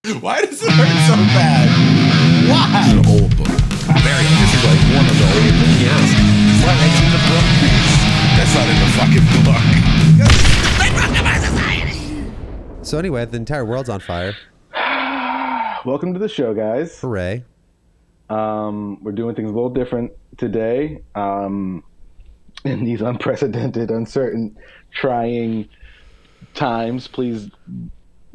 Why does it hurt so bad? Why? It's an old book. Very old. This is like one of the old books. Yes. What? It's in the book? That's not in the fucking book. So anyway, the entire world's on fire. Welcome to the show, guys. Hooray. We're doing things a little different today. In these unprecedented, uncertain, trying times, please,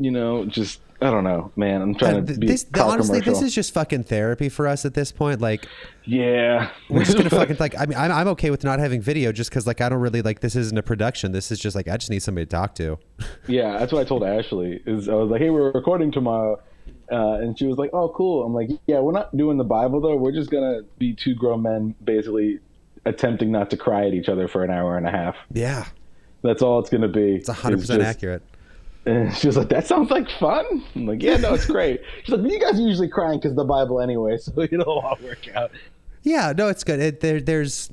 just, I don't know, man. I'm trying to be honestly, this is just fucking therapy for us at this point. Like, yeah, we're just gonna fucking like. I mean, I'm okay with not having video just because like I don't really like this isn't a production. This is just like I just need somebody to talk to. Yeah, that's what I told Ashley. I was like, hey, we're recording tomorrow, and she was like, oh, cool. I'm like, yeah, we're not doing the Bible though. We're just gonna be two grown men basically attempting not to cry at each other for an hour and a half. Yeah, that's all it's gonna be. It's 100% accurate. And she was like, that sounds like fun. I'm like, yeah, no, it's great. She's like, you guys are usually crying because of the Bible anyway, so it'll all work out. Yeah, no, it's good. There's,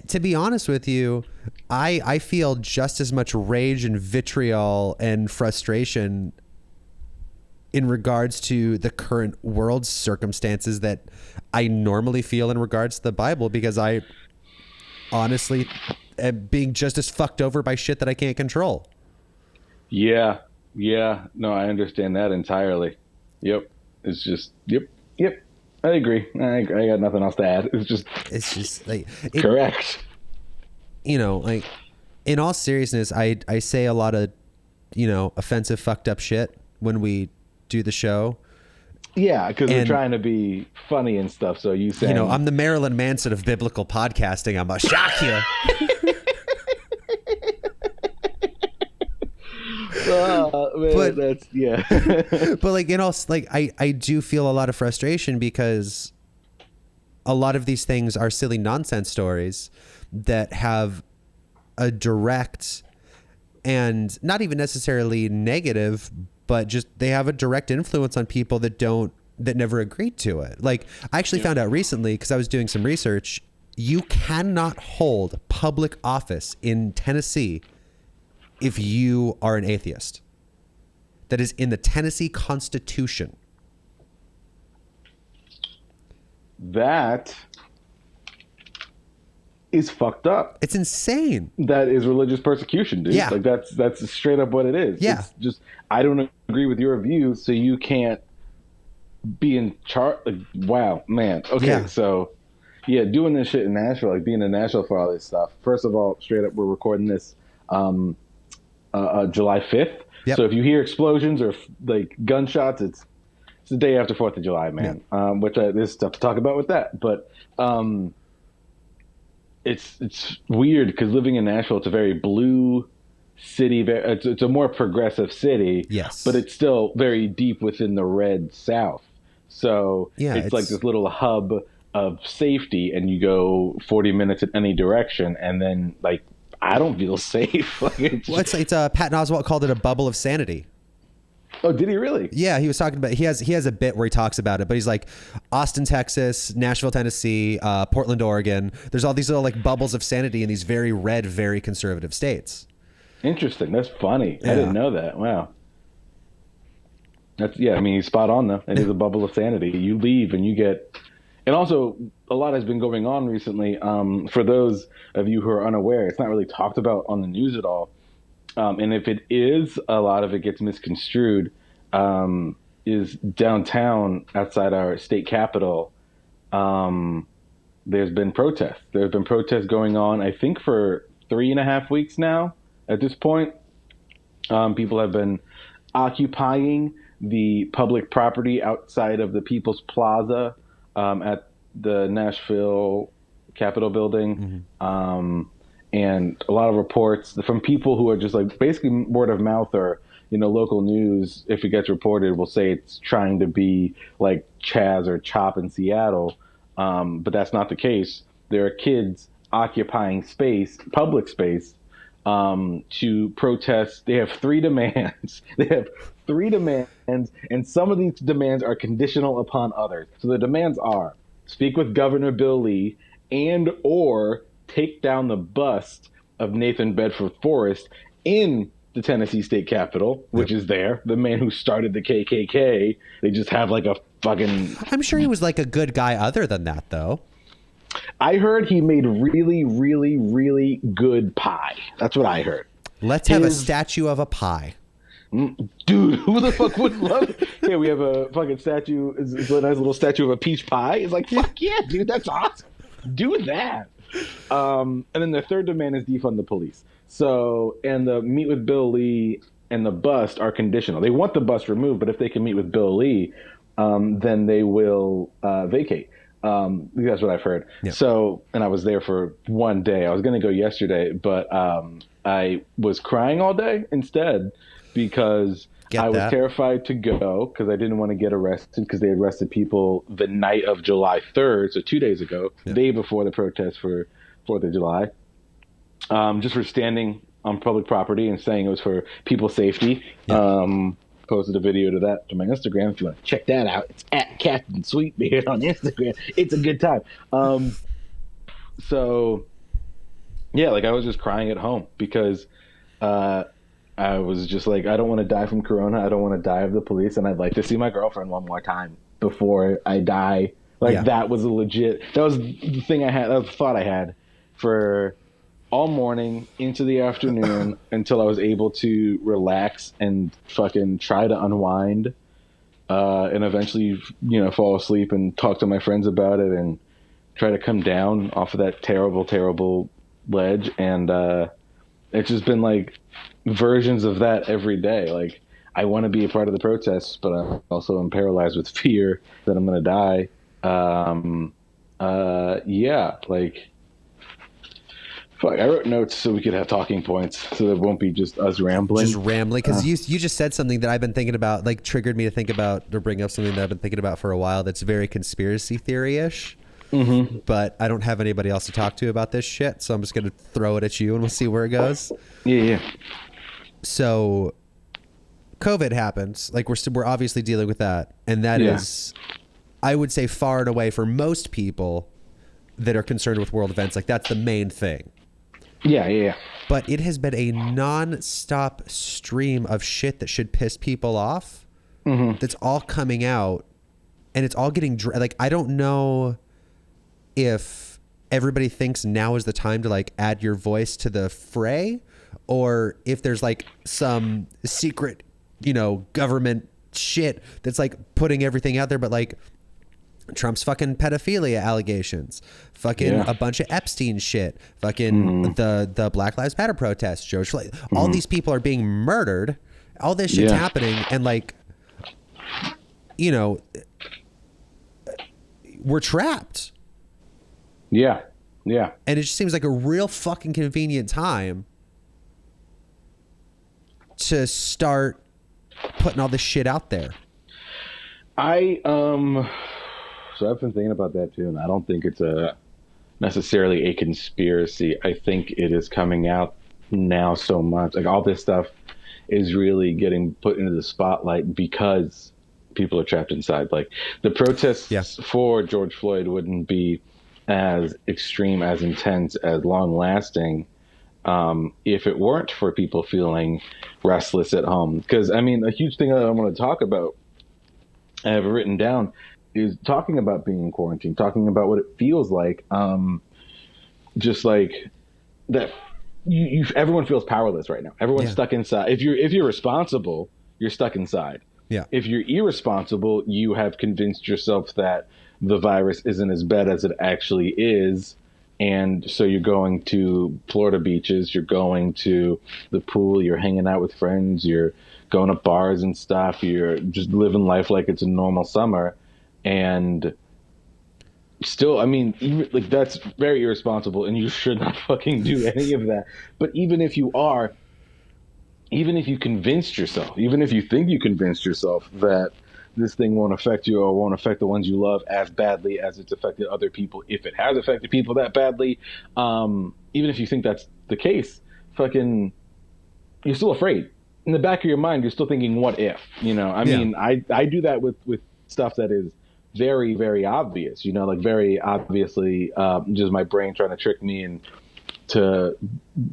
to be honest with you, I feel just as much rage and vitriol and frustration in regards to the current world circumstances that I normally feel in regards to the Bible, because I honestly am being just as fucked over by shit that I can't control. Yeah. No, I understand that entirely. Yep. It's just, yep. I agree. I got nothing else to add. It's just like correct. Like in all seriousness, I say a lot of, offensive, fucked up shit when we do the show. Yeah, because we're trying to be funny and stuff. So you say, I'm the Marilyn Manson of biblical podcasting. I'm a shock you. Man, but that's but like I do feel a lot of frustration because a lot of these things are silly nonsense stories that have a direct and not even necessarily negative, but just they have a direct influence on people that never agreed to it. Like I actually found out recently, because I was doing some research, you cannot hold public office in Tennessee if you are an atheist. That is in the Tennessee Constitution. That is fucked up. It's insane. That is religious persecution, dude. Yeah. Like that's straight up what it is. Yeah. It's just, I don't agree with your views, so you can't be in charge. Like, wow, man. Okay, yeah. So yeah, doing this shit in Nashville, like being in Nashville for all this stuff. First of all, straight up, we're recording this July 5th. Yep. So if you hear explosions or like gunshots, it's the day after 4th of July, man. Yep. Which there's stuff to talk about with that. But it's weird because living in Nashville, it's a very blue city. It's a more progressive city. Yes. But it's still very deep within the red South. So yeah, it's like this little hub of safety, and you go 40 minutes in any direction, and then like I don't feel safe. Like it's Patton Oswalt called it a bubble of sanity. Oh, did he really? Yeah, he was talking about he has a bit where he talks about it, but he's like Austin, Texas, Nashville, Tennessee, Portland, Oregon. There's all these little like bubbles of sanity in these very red, very conservative states. Interesting. That's funny. Yeah. I didn't know that. Wow. I mean, he's spot on though. It is a bubble of sanity. You leave and you get. And also, a lot has been going on recently. For those of you who are unaware, it's not really talked about on the news at all. And if it is, a lot of it gets misconstrued. Is downtown outside our state capital, there's been protests. There's been protests going on, I think, for 3.5 weeks now at this point. People have been occupying the public property outside of the People's Plaza at the Nashville Capitol building. Mm-hmm. And a lot of reports from people who are just like basically word of mouth or, local news, if it gets reported, will say it's trying to be like Chaz or Chop in Seattle. But that's not the case. There are kids occupying public space, to protest. They have 3 demands. And some of these demands are conditional upon others. So the demands are speak with Governor Bill Lee or take down the bust of Nathan Bedford Forrest in the Tennessee State Capitol, which is there. The man who started the KKK. They just have like a fucking... I'm sure he was like a good guy other than that, though. I heard he made really, really, really good pie. That's what I heard. Let's have a statue of a pie. Dude, who the fuck would love it? Yeah, we have a fucking statue. It's a nice little statue of a peach pie. It's like, fuck yeah, dude, that's awesome. Do that. And then the third demand is defund the police. So, and the meet with Bill Lee and the bust are conditional. They want the bust removed, but if they can meet with Bill Lee, then they will vacate. That's what I've heard. Yeah. So, and I was there for one day. I was going to go yesterday, but I was crying all day instead because I was terrified to go because I didn't want to get arrested because they arrested people the night of July 3rd, so 2 days ago, the day before the protest for 4th of July, just for standing on public property and saying it was for people's safety. Yeah. Posted a video to my Instagram if you want to check that out. It's at Captain Sweetbeard on Instagram. It's a good time. So yeah, like I was just crying at home because I was just like, I don't want to die from Corona. I don't want to die of the police, and I'd like to see my girlfriend one more time before I die. Like that was that was the thing I had, that was the thought I had for all morning into the afternoon until I was able to relax and fucking try to unwind, and eventually, fall asleep and talk to my friends about it and try to come down off of that terrible, terrible ledge. And it's just been like versions of that every day. Like I want to be a part of the protests, but I also am paralyzed with fear that I'm going to die. I wrote notes so we could have talking points, so it won't be just us rambling. Just rambling, because you just said something that I've been thinking about, like triggered me to think about, or bring up something that I've been thinking about for a while that's very conspiracy theory-ish. Mm-hmm. But I don't have anybody else to talk to about this shit, so I'm just going to throw it at you and we'll see where it goes. Yeah. So COVID happens. Like we're obviously dealing with that. And that is, I would say, far and away for most people that are concerned with world events, like that's the main thing. Yeah. But it has been a non-stop stream of shit that should piss people off. Mm-hmm. That's all coming out, and it's all getting like, I don't know if everybody thinks now is the time to like add your voice to the fray, or if there's like some secret, government shit that's like putting everything out there. But like Trump's fucking pedophilia allegations, fucking a bunch of Epstein shit, fucking the Black Lives Matter protests, George Floyd, all these people are being murdered, all this shit's happening, and like, we're trapped. Yeah. And it just seems like a real fucking convenient time to start putting all this shit out there. So I've been thinking about that too, and I don't think it's necessarily a conspiracy. I think it is coming out now so much. Like all this stuff is really getting put into the spotlight because people are trapped inside. Like the protests for George Floyd wouldn't be as extreme, as intense, as long lasting if it weren't for people feeling restless at home. Because I mean, a huge thing that I want to talk about, I have written down, is talking about being in quarantine, talking about what it feels like, just like that. Everyone feels powerless right now. Everyone's stuck inside. If you're responsible, you're stuck inside. Yeah. If you're irresponsible, you have convinced yourself that the virus isn't as bad as it actually is, and so you're going to Florida beaches, you're going to the pool, you're hanging out with friends, you're going to bars and stuff, you're just living life like it's a normal summer. And still, I mean, even, like that's very irresponsible, and you should not fucking do any of that. But even if you are, even if you convinced yourself, even if you think you convinced yourself that this thing won't affect you or won't affect the ones you love as badly as it's affected other people, if it has affected people that badly, even if you think that's the case, fucking, you're still afraid. In the back of your mind, you're still thinking, what if? I mean, I do that with stuff that is very, very obvious, like very obviously just my brain trying to trick me and to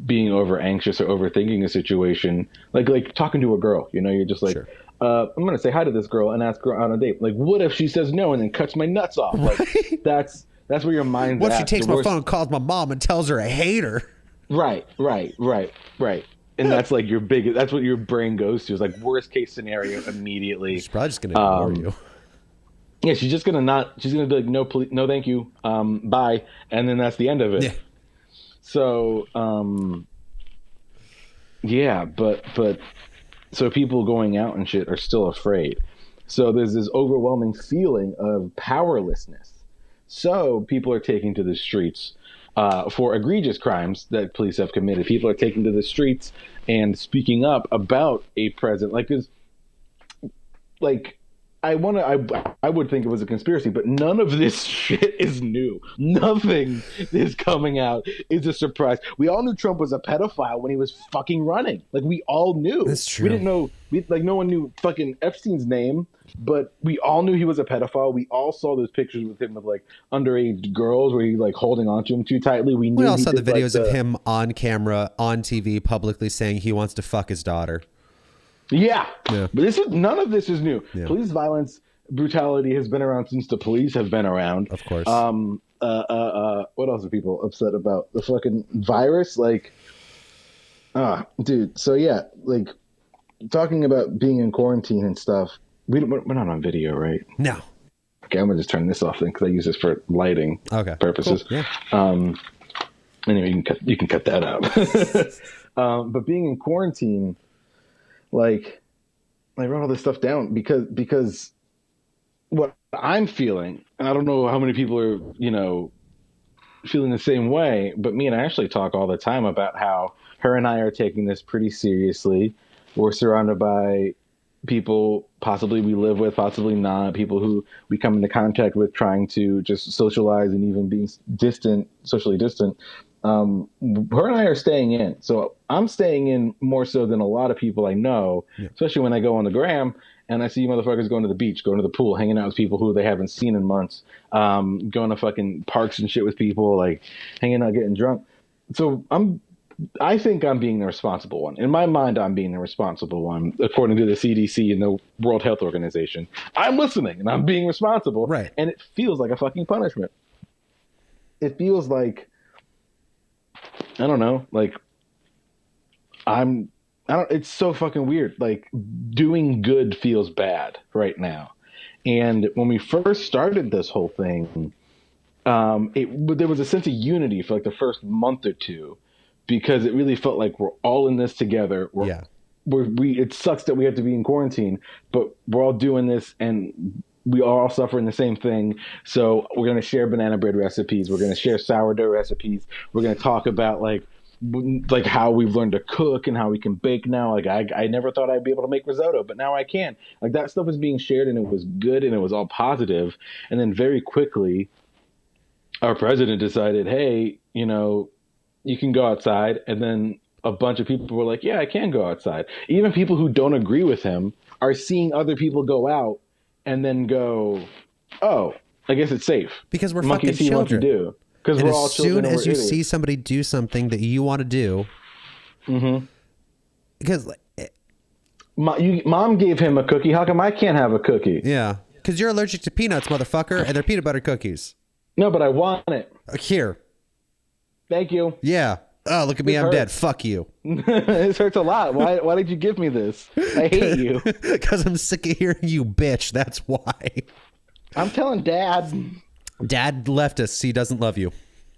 being over anxious or overthinking a situation, like talking to a girl, you're just like, Sure. I'm gonna say hi to this girl and ask her on a date. Like, what if she says no and then cuts my nuts off? Like, that's where your mind's What if at. she takes my phone and calls my mom and tells her I hate her? Right. And that's like that's what your brain goes to, is like worst case scenario immediately. She's probably just gonna ignore you. Yeah, she's gonna be like, no, please, no, thank you, bye, and then that's the end of it. Yeah. So, but so people going out and shit are still afraid. So there's this overwhelming feeling of powerlessness. So people are taking to the streets for egregious crimes that police have committed. People are taking to the streets and speaking up about a president, I would think it was a conspiracy, but none of this shit is new. Nothing is coming out is a surprise. We all knew Trump was a pedophile when he was fucking running. Like, we all knew. That's true. We didn't know, no one knew fucking Epstein's name, but we all knew he was a pedophile. We all saw those pictures with him of like underage girls where he like holding onto him too tightly. We all saw the videos of him on camera, on TV, publicly saying he wants to fuck his daughter. Yeah. But none of this is new. Yeah. Police violence, brutality has been around since the police have been around. Of course. What else are people upset about? The fucking virus? Dude. So yeah, like, talking about being in quarantine and stuff. We're not on video, right? No. Okay, I'm gonna just turn this off then, because I use this for lighting purposes. Cool. Yeah. Anyway, you can cut that out. But being in quarantine, like, I wrote all this stuff down because what I'm feeling, and I don't know how many people are, feeling the same way, but me and Ashley talk all the time about how her and I are taking this pretty seriously. We're surrounded by people possibly we live with, possibly not, people who we come into contact with, trying to just socialize and even being socially distant. Her and I are staying in. So I'm staying in more so than a lot of people I know, especially when I go on the gram and I see motherfuckers going to the beach, going to the pool, hanging out with people who they haven't seen in months, going to fucking parks and shit with people, like hanging out, getting drunk. So I think I'm being the responsible one. In my mind, I'm being the responsible one, according to the CDC and the World Health Organization. I'm listening and I'm being responsible. Right. And it feels like a fucking punishment. It feels like, I don't know, like it's so fucking weird. Like, doing good feels bad right now. And when we first started this whole thing, there was a sense of unity for like the first month or two, because it really felt like we're all in this together. It sucks that we have to be in quarantine, but we're all doing this and we are all suffering the same thing. So we're going to share banana bread recipes. We're going to share sourdough recipes. We're going to talk about like how we've learned to cook and how we can bake now. Like, I never thought I'd be able to make risotto, but now I can. Like, that stuff is being shared and it was good and it was all positive. And then very quickly, our president decided, hey, you can go outside. And then a bunch of people were like, yeah, I can go outside. Even people who don't agree with him are seeing other people go out and then go, oh, I guess it's safe. Because we're Monkey fucking see, children. monkey do. Because we're all children. As soon as you see somebody do something that you want to do, because Mom gave him a cookie. How come I can't have a cookie? Yeah, because you're allergic to peanuts, motherfucker, and they're peanut butter cookies. No, but I want it. Here. Thank you. Yeah. Oh, look at me. I'm dead. Fuck you. This hurts a lot. Why did you give me this? I hate you. Because I'm sick of hearing you bitch. That's why. I'm telling Dad. Dad left us. He doesn't love you.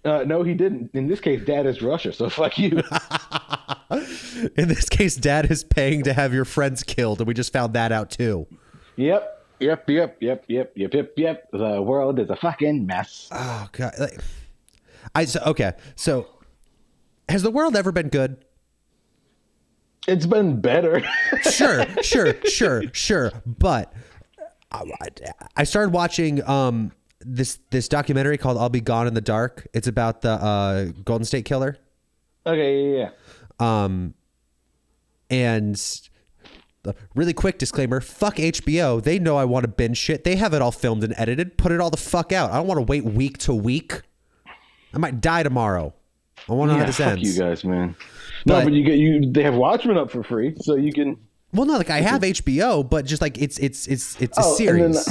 No, he didn't. In this case, Dad is Russia, so fuck you. In this case, Dad is paying to have your friends killed, and we just found that out too. Yep. The world is a fucking mess. Oh God. So has the world ever been good? It's been better. Sure. But I started watching this documentary called "I'll Be Gone in the Dark." It's about the Golden State Killer. Okay, yeah. And really quick disclaimer: fuck HBO. They know I want to binge shit. They have it all filmed and edited. Put it all the fuck out. I don't want to wait week to week. I might die tomorrow. I want to know how this fuck ends. you guys, man. No, but they have Watchmen up for free, so you can. Well, no, like I have HBO, but just like it's a series,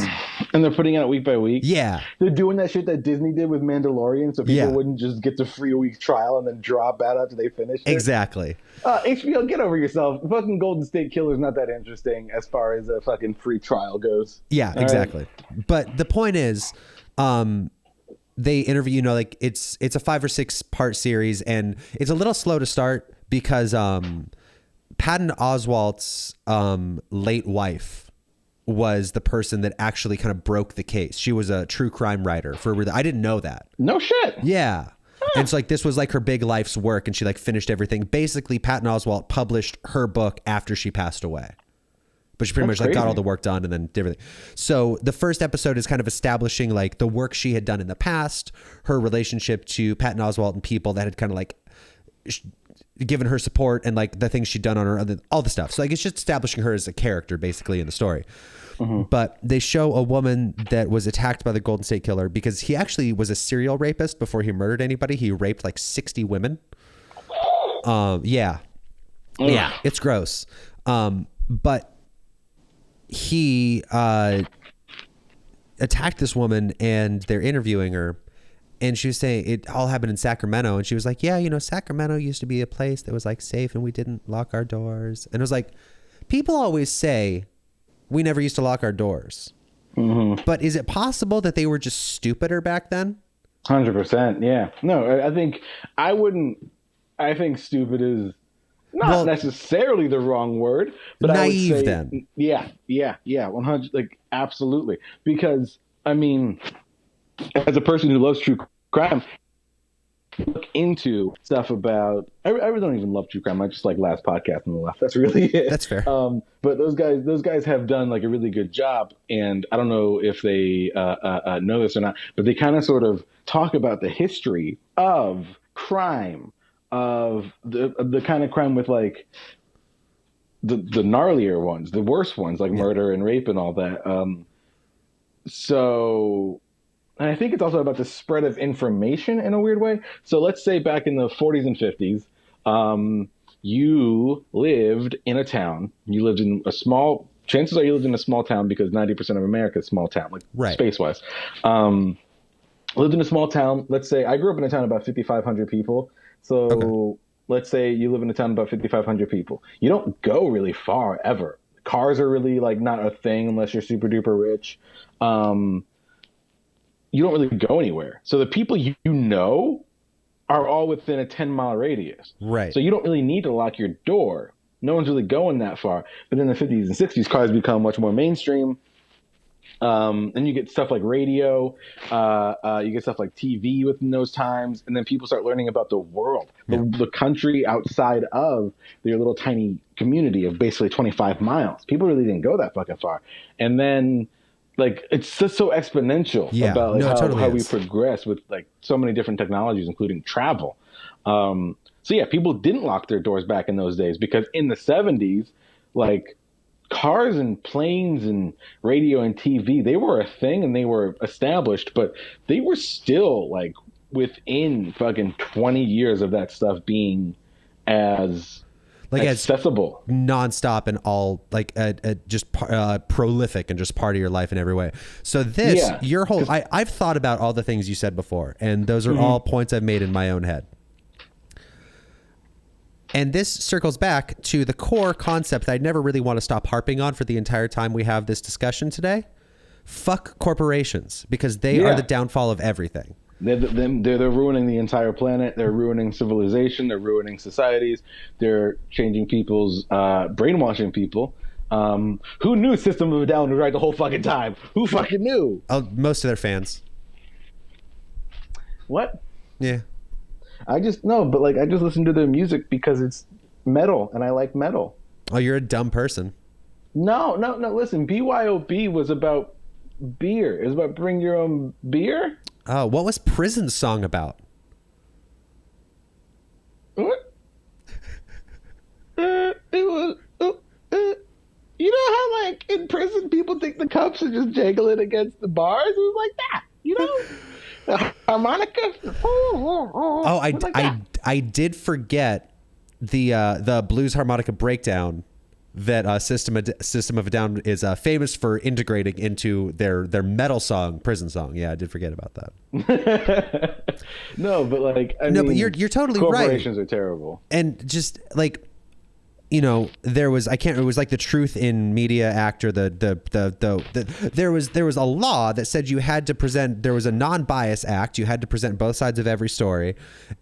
and they're putting it out week by week. Yeah, they're doing that shit that Disney did with Mandalorian, so people wouldn't just get the free week trial and then drop out after they finish it. Exactly. HBO, get over yourself. Fucking Golden State Killer's not that interesting as far as a fucking free trial goes. Yeah, exactly. Right? But the point is, they interview, you know, like it's a 5 or 6 part series, and it's a little slow to start because Patton Oswalt's late wife was the person that actually kind of broke the case. She was a true crime writer I didn't know that. No shit. Yeah. And so like this was like her big life's work, and she like finished everything. Basically, Patton Oswalt published her book after she passed away. But she pretty much like got all the work done and then did everything. So the first episode is kind of establishing like the work she had done in the past, her relationship to Patton Oswalt and people that had kind of like given her support, and like the things she'd done on her, all the stuff. So like it's just establishing her as a character basically in the story. Mm-hmm. But they show a woman that was attacked by the Golden State Killer because he actually was a serial rapist before he murdered anybody. He raped like 60 women. Yeah, it's gross. But he attacked this woman, and they're interviewing her. And she was saying it all happened in Sacramento. And she was like, yeah, you know, Sacramento used to be a place that was like safe and we didn't lock our doors. And it was like, people always say we never used to lock our doors. Mm-hmm. But is it possible that they were just stupider back then? 100%. Yeah. No, I think stupid is not necessarily the wrong word, but naive I would say, then. Yeah. 100, like absolutely. Because I mean, as a person who loves true crime, look into stuff about. I really don't even love true crime. I just like Last Podcast on the Left. That's really it. That's fair. But those guys have done like a really good job, and I don't know if they know this or not, but they kind of sort of talk about the history of crime, of the kind of crime with like the gnarlier ones, the worst ones, like murder and rape and all that. And I think it's also about the spread of information in a weird way. So let's say back in the 40s and 50s, you lived in a town. You lived in a small. Chances are you lived in a small town because 90% of America is small town, like space-wise. Lived in a small town. Let's say I grew up in a town about 5,500 people. So let's say you live in a town about 5,500 people. You don't go really far ever. Cars are really like not a thing unless you're super duper rich. You don't really go anywhere. So the people you know are all within a 10-mile radius. Right. So you don't really need to lock your door. No one's really going that far. But in the 50s and 60s, cars become much more mainstream. And you get stuff like radio. You get stuff like TV within those times. And then people start learning about the world, the country outside of their little tiny community of basically 25 miles. People really didn't go that fucking far. And then like it's just so exponential about like, how we progress with like so many different technologies, including travel. So yeah, people didn't lock their doors back in those days because in the 70s, like cars and planes and radio and TV, they were a thing and they were established, but they were still like within fucking 20 years of that stuff being as like accessible, nonstop, and all like just prolific and just part of your life in every way. So this, your whole, I've thought about all the things you said before, and those are all points I've made in my own head. And this circles back to the core concept that I never really want to stop harping on for the entire time we have this discussion today. Fuck corporations, because they are the downfall of everything. They're ruining the entire planet. They're ruining civilization. They're ruining societies. They're changing people's, brainwashing people. Who knew System of a Down was right the whole fucking time? Who fucking knew? Most of their fans. What? Yeah. I just listen to their music because it's metal and I like metal. Oh, you're a dumb person. No. Listen, BYOB was about beer. It was about bring your own beer. Oh, what was Prison's song about? What? It was. You know how, like, in prison, people think the cups are just jangling against the bars? It was like that, you know? Harmonica. Oh, Like that. I did forget the blues harmonica breakdown that System of a Down is famous for integrating into their metal song, Prison Song. Yeah, I did forget about that. No, but like I No, mean, but you're totally right. corporations are terrible. And just like, you know, there was it was like the Truth in Media Act, or there was a law that said you had to present, there was a non-bias act, you had to present both sides of every story,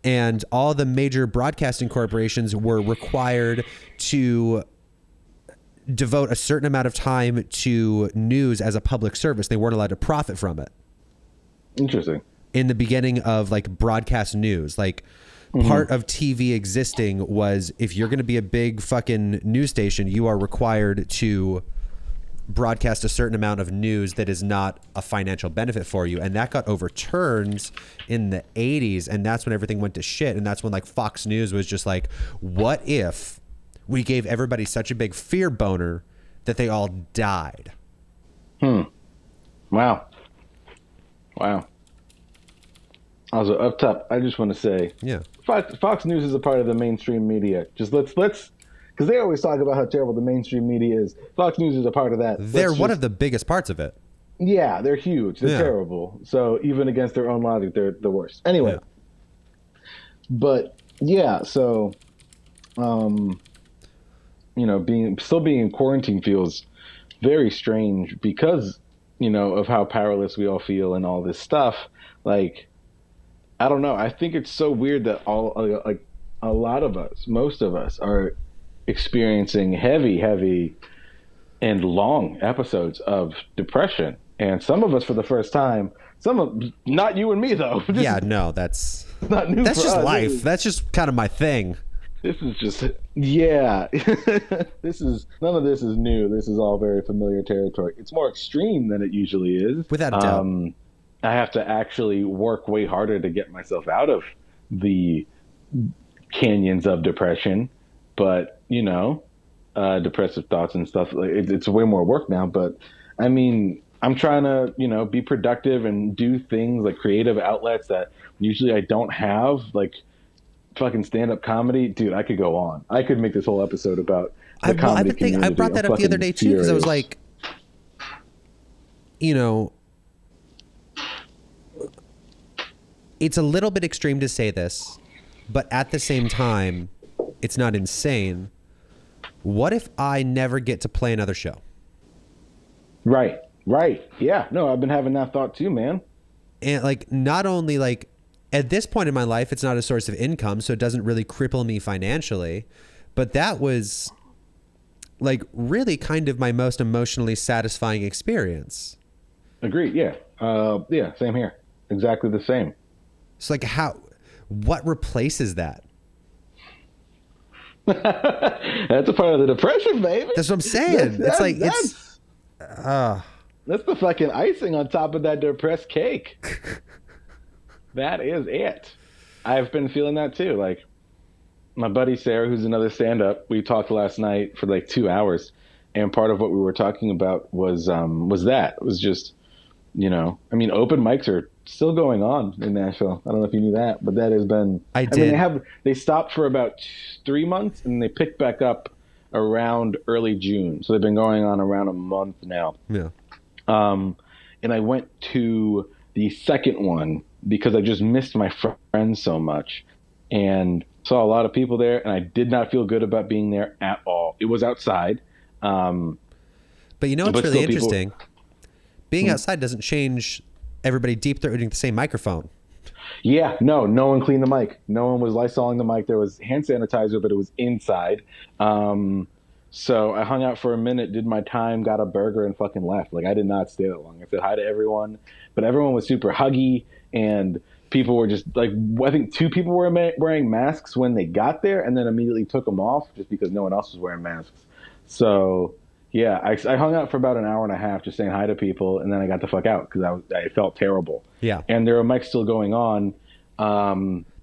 and all the major broadcasting corporations were required to devote a certain amount of time to news as a public service. They weren't allowed to profit from it. Interesting. In the beginning of like broadcast news, like part of TV existing was, if you're going to be a big fucking news station, you are required to broadcast a certain amount of news that is not a financial benefit for you. And that got overturned in the 80s. And that's when everything went to shit. And that's when like Fox News was just like, what if we gave everybody such a big fear boner that they all died? Wow. Also, up top, I just want to say, Yeah. Fox News is a part of the mainstream media. Just let's, because they always talk about how terrible the mainstream media is. Fox News is a part of that. They're one of the biggest parts of it. Yeah, they're huge. They're terrible. So even against their own logic, they're the worst. Anyway, but yeah, so, you know, still being in quarantine feels very strange because, you know, of how powerless we all feel and all this stuff. Like, I don't know. I think it's so weird that like a lot of us, most of us, are experiencing heavy and long episodes of depression. And some of us for the first time, not you and me though. Yeah, no, that's not new. That's for just us. life. That's just kind of my thing. This is just, yeah. None of this is new. This is all very familiar territory. It's more extreme than it usually is. Without a doubt. I have to actually work way harder to get myself out of the canyons of depression. But, you know, depressive thoughts and stuff, it's way more work now. But, I mean, I'm trying to, you know, be productive and do things like creative outlets that usually I don't have, like fucking stand-up comedy. Dude, I could go on. I could make this whole episode about the comedy community. I brought that up the other day too, because I was like, you know, it's a little bit extreme to say this, but at the same time, it's not insane. What if I never get to play another show? Right. Yeah. No, I've been having that thought too, man. And like, not only like at this point in my life, it's not a source of income, so it doesn't really cripple me financially, but that was like really kind of my most emotionally satisfying experience. Agreed. Yeah. Yeah. Same here. Exactly the same. So like what replaces that? That's a part of the depression, baby. That's what I'm saying. That's the fucking icing on top of that depressed cake. That is it. I've been feeling that too. Like my buddy Sarah, who's another stand-up, we talked last night for like 2 hours, and part of what we were talking about was that. It was just, you know, I mean, open mics are still going on in Nashville. I don't know if you knew that, but that has been. I mean, they stopped for about 3 months and they picked back up around early June. So they've been going on around a month now. Yeah. And I went to the second one because I just missed my friends so much, and saw a lot of people there, and I did not feel good about being there at all. It was outside. But you know what's really interesting? Being outside doesn't change everybody deep throating the same microphone. Yeah, no one cleaned the mic. No one was Lysoling the mic. There was hand sanitizer, but it was inside. So I hung out for a minute, did my time, got a burger, and fucking left. Like, I did not stay that long. I said hi to everyone, but everyone was super huggy, and people were just like, I think 2 people were wearing masks when they got there, and then immediately took them off just because no one else was wearing masks. So yeah, I hung out for about an hour and a half just saying hi to people, and then I got the fuck out because I felt terrible. Yeah. And there are mics still going on.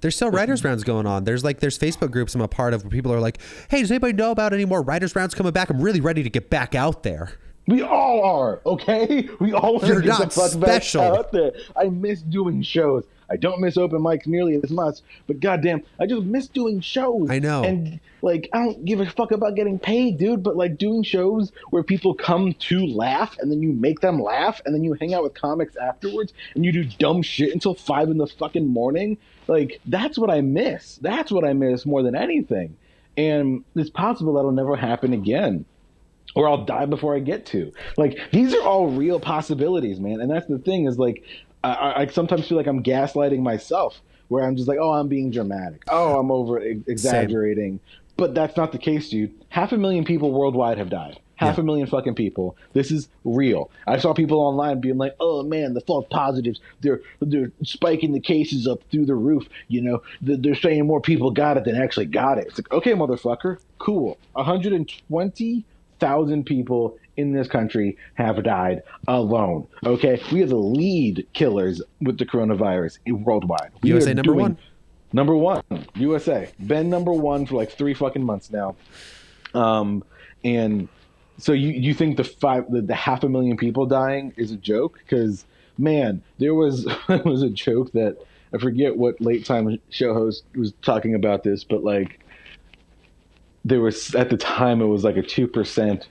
There's still writers' rounds going on. There's Facebook groups I'm a part of where people are like, hey, does anybody know about any more writers' rounds coming back? I'm really ready to get back out there. We all are, okay? We all want to You're get not the fuck back special. out there. I miss doing shows. I don't miss open mics nearly as much, but goddamn, I just miss doing shows. I know. And like, I don't give a fuck about getting paid, dude, but like doing shows where people come to laugh and then you make them laugh and then you hang out with comics afterwards and you do dumb shit until 5 in the fucking morning. Like, that's what I miss. That's what I miss more than anything. And it's possible that'll never happen again. Or I'll die before I get to. Like, these are all real possibilities, man. And that's the thing is, like, I sometimes feel like I'm gaslighting myself, where I'm just like, oh, I'm being dramatic. Oh, I'm over exaggerating. But that's not the case, dude. 500,000 people worldwide have died. 500,000 fucking people. This is real. I saw people online being like, oh, man, the false positives, they're spiking the cases up through the roof. You know, they're saying more people got it than actually got it. It's like, okay, motherfucker, cool. 120,000 people in this country have died alone. Okay, we are the lead killers with the coronavirus worldwide. USA number one. Number one, USA. Been number one for like 3 fucking months now. And so you think the 500,000 people dying is a joke? Because man, there was a joke that I forget what late time show host was talking about this, but like there was at the time it was like a 2%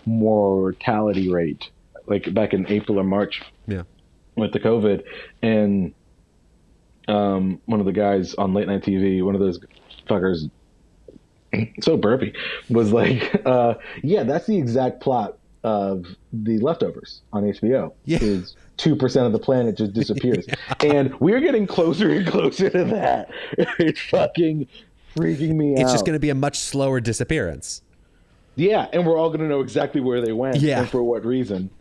mortality rate, like back in April or March. Yeah. With the COVID, and one of the guys on late night TV, one of those fuckers, so burpy, was like, yeah, that's the exact plot of The Leftovers on HBO. Yeah. Is 2% of the planet just disappears. Yeah. And we're getting closer and closer to that. It's fucking freaking me out. It's just going to be a much slower disappearance. Yeah, and we're all going to know exactly where they went and for what reason.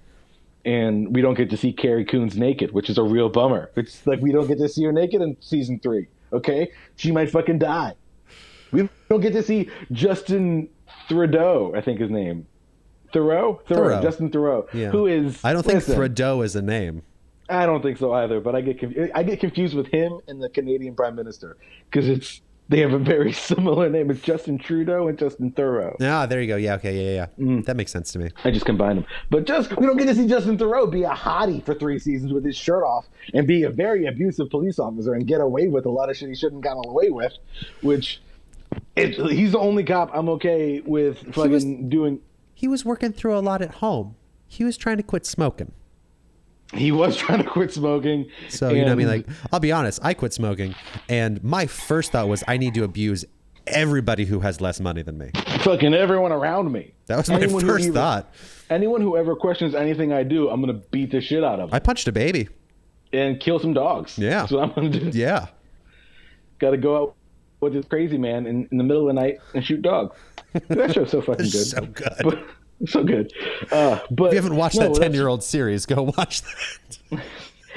And we don't get to see Carrie Coons naked, which is a real bummer. It's like we don't get to see her naked in season 3, okay? She might fucking die. We don't get to see Justin Trudeau, I think his name. Thoreau? Justin Thoreau. Yeah. Who is... I don't think Trudeau is a name. I don't think so either, but I get confused with him and the Canadian Prime Minister because they have a very similar name. It's Justin Trudeau and Justin Thoreau. Ah, there you go. Yeah, okay, yeah. That makes sense to me. I just combined them. But we don't get to see Justin Thoreau be a hottie for 3 seasons with his shirt off and be a very abusive police officer and get away with a lot of shit he shouldn't have gotten away with, which he's the only cop I'm okay with fucking doing. He was working through a lot at home. He was trying to quit smoking. He was trying to quit smoking. So, you know what I mean? Like, I'll be honest, I quit smoking, and my first thought was I need to abuse everybody who has less money than me. Fucking everyone around me. That was my first thought. Anyone who ever questions anything I do, I'm going to beat the shit out of them. I punched a baby. And kill some dogs. Yeah. That's what I'm going to do. Yeah. Got to go out with this crazy man in the middle of the night and shoot dogs. That show's so fucking good. So good. So good. But if you haven't watched that 10-year-old series, go watch that.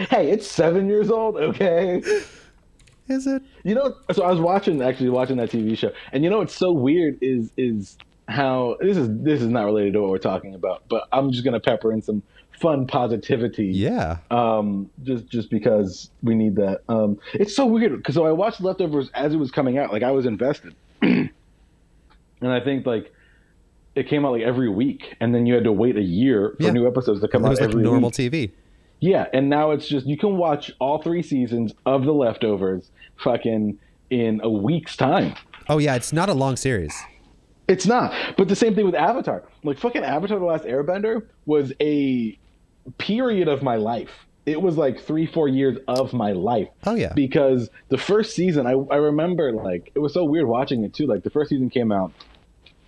Hey, it's 7 years old, okay? Is it? You know, so I was watching that TV show, and you know what's so weird is how this is not related to what we're talking about, but I'm just gonna pepper in some fun positivity. Yeah. Just because we need that. It's so weird because I watched Leftovers as it was coming out, like I was invested, and I think like. It came out like every week, and then you had to wait a year for new episodes to come out every week. It was like normal TV. Yeah, and now it's just you can watch all 3 seasons of The Leftovers fucking in a week's time. Oh yeah, it's not a long series. It's not. But the same thing with Avatar. Like fucking Avatar: The Last Airbender was a period of my life. It was like 3-4 years of my life. Oh yeah. Because the first season, I remember like it was so weird watching it too. Like the first season came out.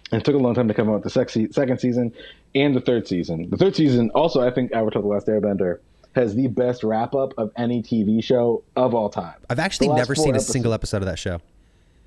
And it took a long time to come out with the second season and the third season. The third season, also, I think Avatar: The Last Airbender has the best wrap-up of any TV show of all time. I've actually never seen a single episode of that show.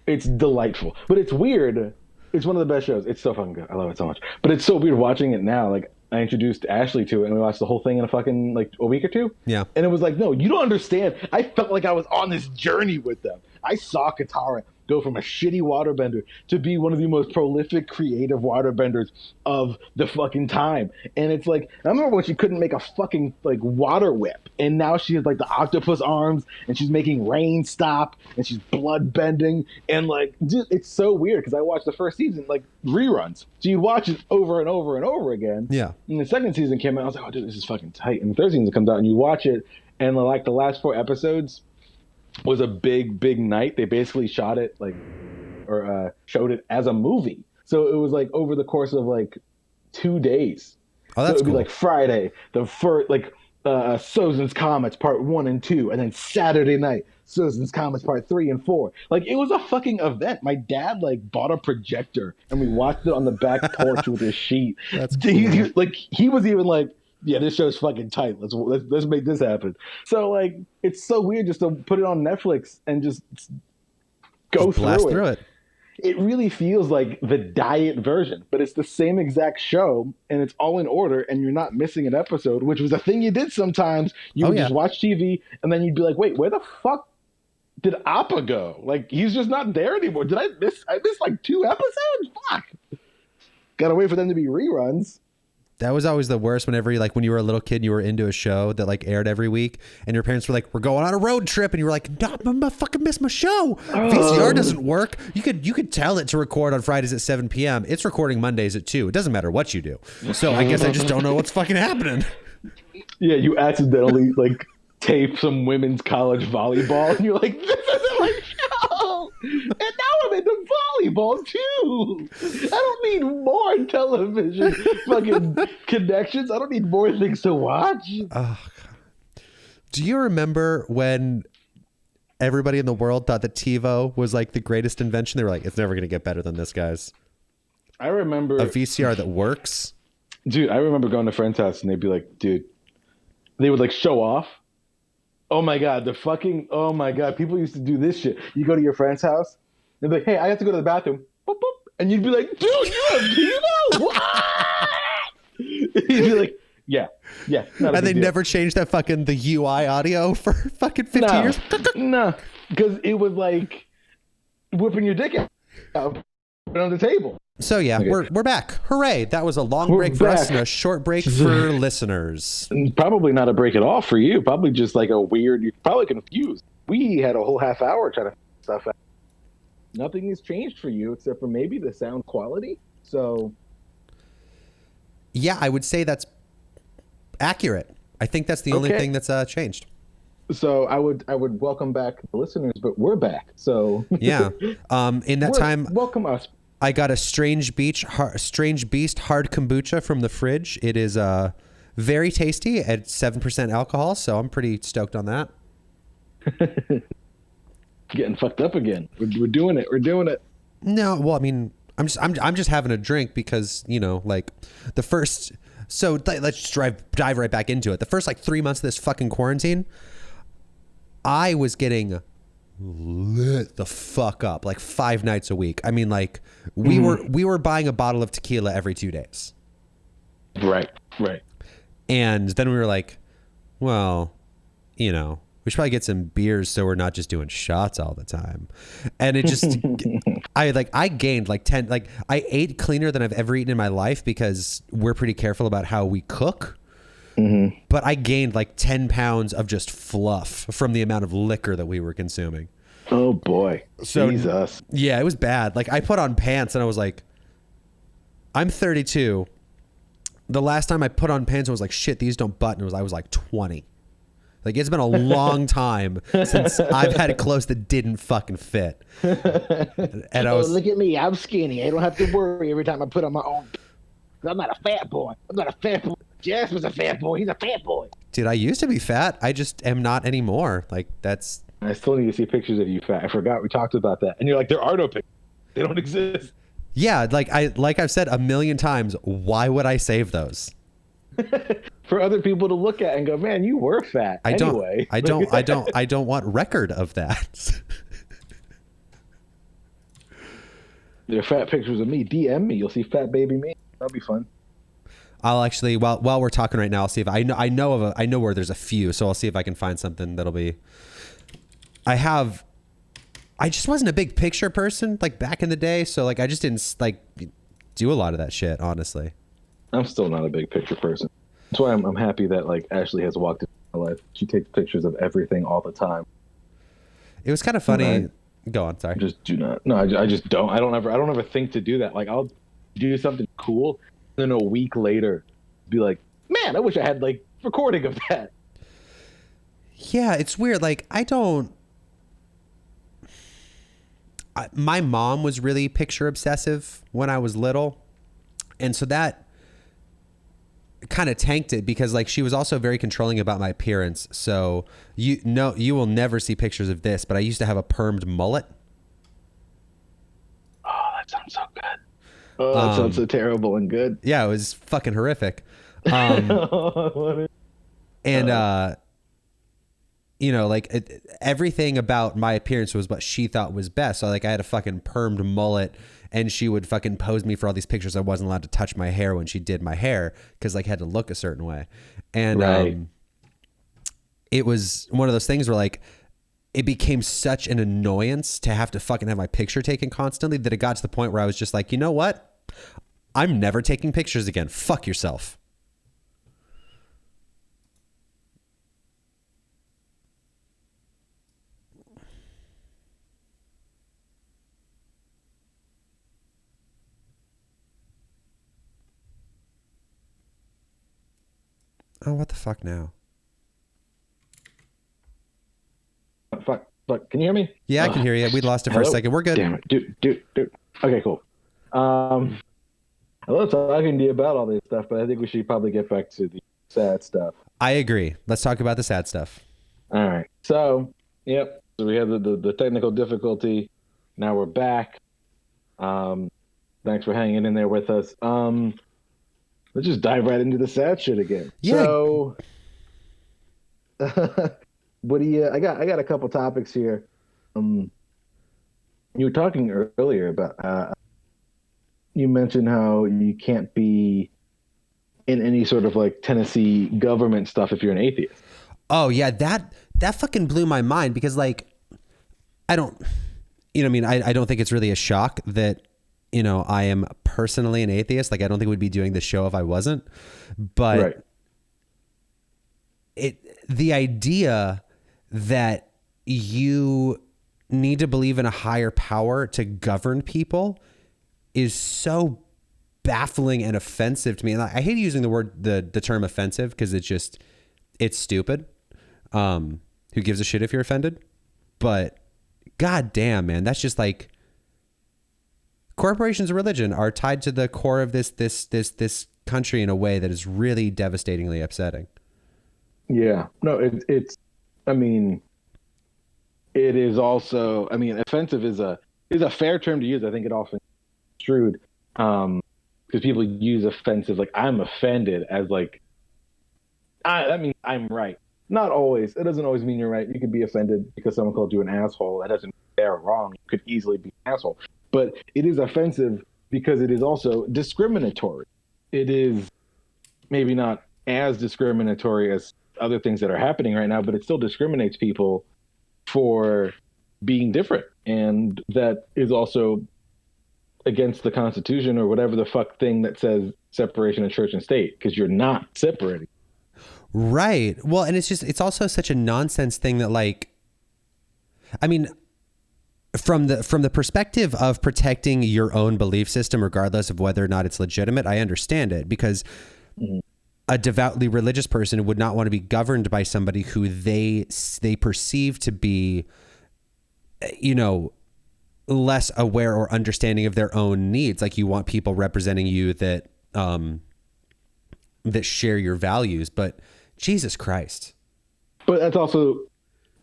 It's delightful. But it's weird. It's one of the best shows. It's so fucking good. I love it so much. But it's so weird watching it now. Like, I introduced Ashley to it, and we watched the whole thing in a fucking, like, a week or 2. Yeah. And it was like, no, you don't understand. I felt like I was on this journey with them. I saw Katara go from a shitty waterbender to be one of the most prolific creative waterbenders of the fucking time. And it's like, I remember when she couldn't make a fucking like water whip, and now she has like the octopus arms, and she's making rain stop, and she's blood bending, and like, dude, it's so weird because I watched the first season like reruns, so you'd watch it over and over and over again. Yeah. And the second season came out, I was like, oh dude, this is fucking tight. And the third season comes out, and you watch it, and like the last 4 episodes was a big night. They basically shot it like, or showed it as a movie. So it was like over the course of like 2 days. Oh, that's so it'd cool. be like Friday, the first like Sozin's Comets Part 1 and 2, and then Saturday night, Sozin's Comets Part 3 and 4. Like it was a fucking event. My dad like bought a projector, and we watched it on the back porch with his sheet. That's cool. Like he was even like, yeah, this show's fucking tight. Let's make this happen. So like, it's so weird just to put it on Netflix and just go through it. It really feels like the diet version, but it's the same exact show, and it's all in order, and you're not missing an episode, which was a thing you did sometimes. You would just watch TV, and then you'd be like, wait, where the fuck did Appa go? Like, he's just not there anymore. I missed like 2 episodes? Fuck. Gotta wait for them to be reruns. That was always the worst whenever when you were a little kid, you were into a show that like aired every week, and your parents were like, we're going on a road trip, and you were like, no, I'm gonna fucking miss my show. VCR doesn't work. You could tell it to record on Fridays at 7 p.m. It's recording Mondays at 2. It doesn't matter what you do. So I guess I just don't know what's fucking happening. Yeah, you accidentally like tape some women's college volleyball, and you're like, this isn't my show. And now I'm into volleyball too. I don't need more television fucking connections. I don't need more things to watch. Do you remember when everybody in the world thought that TiVo was like the greatest invention? They were like, it's never going to get better than this, guys. I remember a VCR that works. Dude, I remember going to a friend's house, and they'd be like, dude, they would like show off. Oh my God, oh my God, people used to do this shit. You go to your friend's house, they'd be like, hey, I have to go to the bathroom. Boop, boop. And you'd be like, dude, you have TiVo? What? You'd be like, yeah. And they never changed that the UI audio for fucking 15 years? No, because it was like whipping your dick out on the table. So yeah, okay. We're back. Hooray. That was a long break for us and a short break for listeners. Probably not a break at all for you. Probably just like a weird, you're probably confused. We had a whole half hour trying to stuff out. Nothing has changed for you except for maybe the sound quality. So yeah, I would say that's accurate. I think that's the only thing that's changed. So I would welcome back the listeners, but we're back. So yeah. In that time, welcome us. I got a Strange Beast hard kombucha from the fridge. It is very tasty at 7% alcohol, so I'm pretty stoked on that. Getting fucked up again. We're doing it. We're doing it. No, well, I mean, I'm just having a drink because, like the first. So let's just dive right back into it. The first 3 months of this fucking quarantine, I was getting lit the fuck up 5 nights a week. I mean, we were buying a bottle of tequila every 2 days. Right. And then we were like, well, we should probably get some beers so we're not just doing shots all the time. And it just I gained 10, I ate cleaner than I've ever eaten in my life because we're pretty careful about how we cook. Mm-hmm. But I gained 10 pounds of just fluff from the amount of liquor that we were consuming. Oh boy. So, Jesus. Yeah, it was bad. I put on pants and I was like, I'm 32. The last time I put on pants, I was like, shit, these don't button. I was 20. It's been a long time since I've had clothes that didn't fucking fit. And I was, look at me. I'm skinny. I don't have to worry every time I put on my own. I'm not a fat boy. Jasper's a fat boy. He's a fat boy. Dude, I used to be fat. I just am not anymore. That's. I still need to see pictures of you fat. I forgot we talked about that. And you're like, there are no pictures. They don't exist. Yeah, I've said a million times, why would I save those? For other people to look at and go, man, you were fat. I don't want record of that. There are fat pictures of me. DM me. You'll see fat baby me. That'll be fun. I'll actually, while we're talking right now, I'll see if I know where there's a few, so I'll see if I can find something that'll be. I have I just wasn't a big picture person like back in the day. So like I just didn't like do a lot of that shit, honestly. I'm still not a big picture person. That's why I'm happy that like Ashley has walked into my life. She takes pictures of everything all the time. It was kind of funny. Go on, sorry. Just do not. No, I just don't. I don't ever think to do that. Like I'll do something cool, and then a week later, be like, man, I wish I had like recording of that. Yeah, it's weird. Like my mom was really picture obsessive when I was little. And so that kind of tanked it because like she was also very controlling about my appearance. So you will never see pictures of this, but I used to have a permed mullet. Oh, that sounds so good. Oh, that sounds so terrible and good. Yeah, it was fucking horrific. And you know, like everything about my appearance was what she thought was best. So like I had a fucking permed mullet and she would fucking pose me for all these pictures. I wasn't allowed to touch my hair when she did my hair because like I had to look a certain way. And it was one of those things where like it became such an annoyance to have to fucking have my picture taken constantly that it got to the point where I was just like, you know what? I'm never taking pictures again. Fuck yourself. Oh, what the fuck now? Fuck. Can you hear me? Yeah, I can hear you. We lost it for a second. We're good. Damn it. Dude. Okay, cool. I love talking to you about all this stuff, but I think we should probably get back to the sad stuff. I agree. Let's talk about the sad stuff. All right. So, yep. So we had the technical difficulty. Now we're back. Thanks for hanging in there with us. Let's just dive right into the sad shit again. Yeah. So, what do you? I got a couple topics here. You were talking earlier about. You mentioned how you can't be in any sort of like Tennessee government stuff if you're an atheist. Oh yeah, that fucking blew my mind because like, I don't, you know, I mean, I don't think it's really a shock that, you know, I am personally an atheist. Like, I don't think we'd be doing this show if I wasn't, but the idea that you need to believe in a higher power to govern people is so baffling and offensive to me. And I hate using the term offensive because it's stupid. Who gives a shit if you're offended? But god damn, man, that's just like corporations and religion are tied to the core of this country in a way that is really devastatingly upsetting. Yeah, no, it's. I mean, it is also. I mean, offensive is a fair term to use. I think it often construed because people use offensive like I'm offended as like. That means I'm right. Not always. It doesn't always mean you're right. You could be offended because someone called you an asshole. That doesn't mean they're wrong. You could easily be an asshole. But it is offensive because it is also discriminatory. It is maybe not as discriminatory as other things that are happening right now, but it still discriminates people for being different. And that is also against the Constitution or whatever the fuck thing that says separation of church and state, because you're not separating. Right. Well, and it's also such a nonsense thing that like, I mean, from the perspective of protecting your own belief system, regardless of whether or not it's legitimate, I understand it because a devoutly religious person would not want to be governed by somebody who they perceive to be, you know, less aware or understanding of their own needs. Like you want people representing you that share your values, but Jesus Christ. But that's also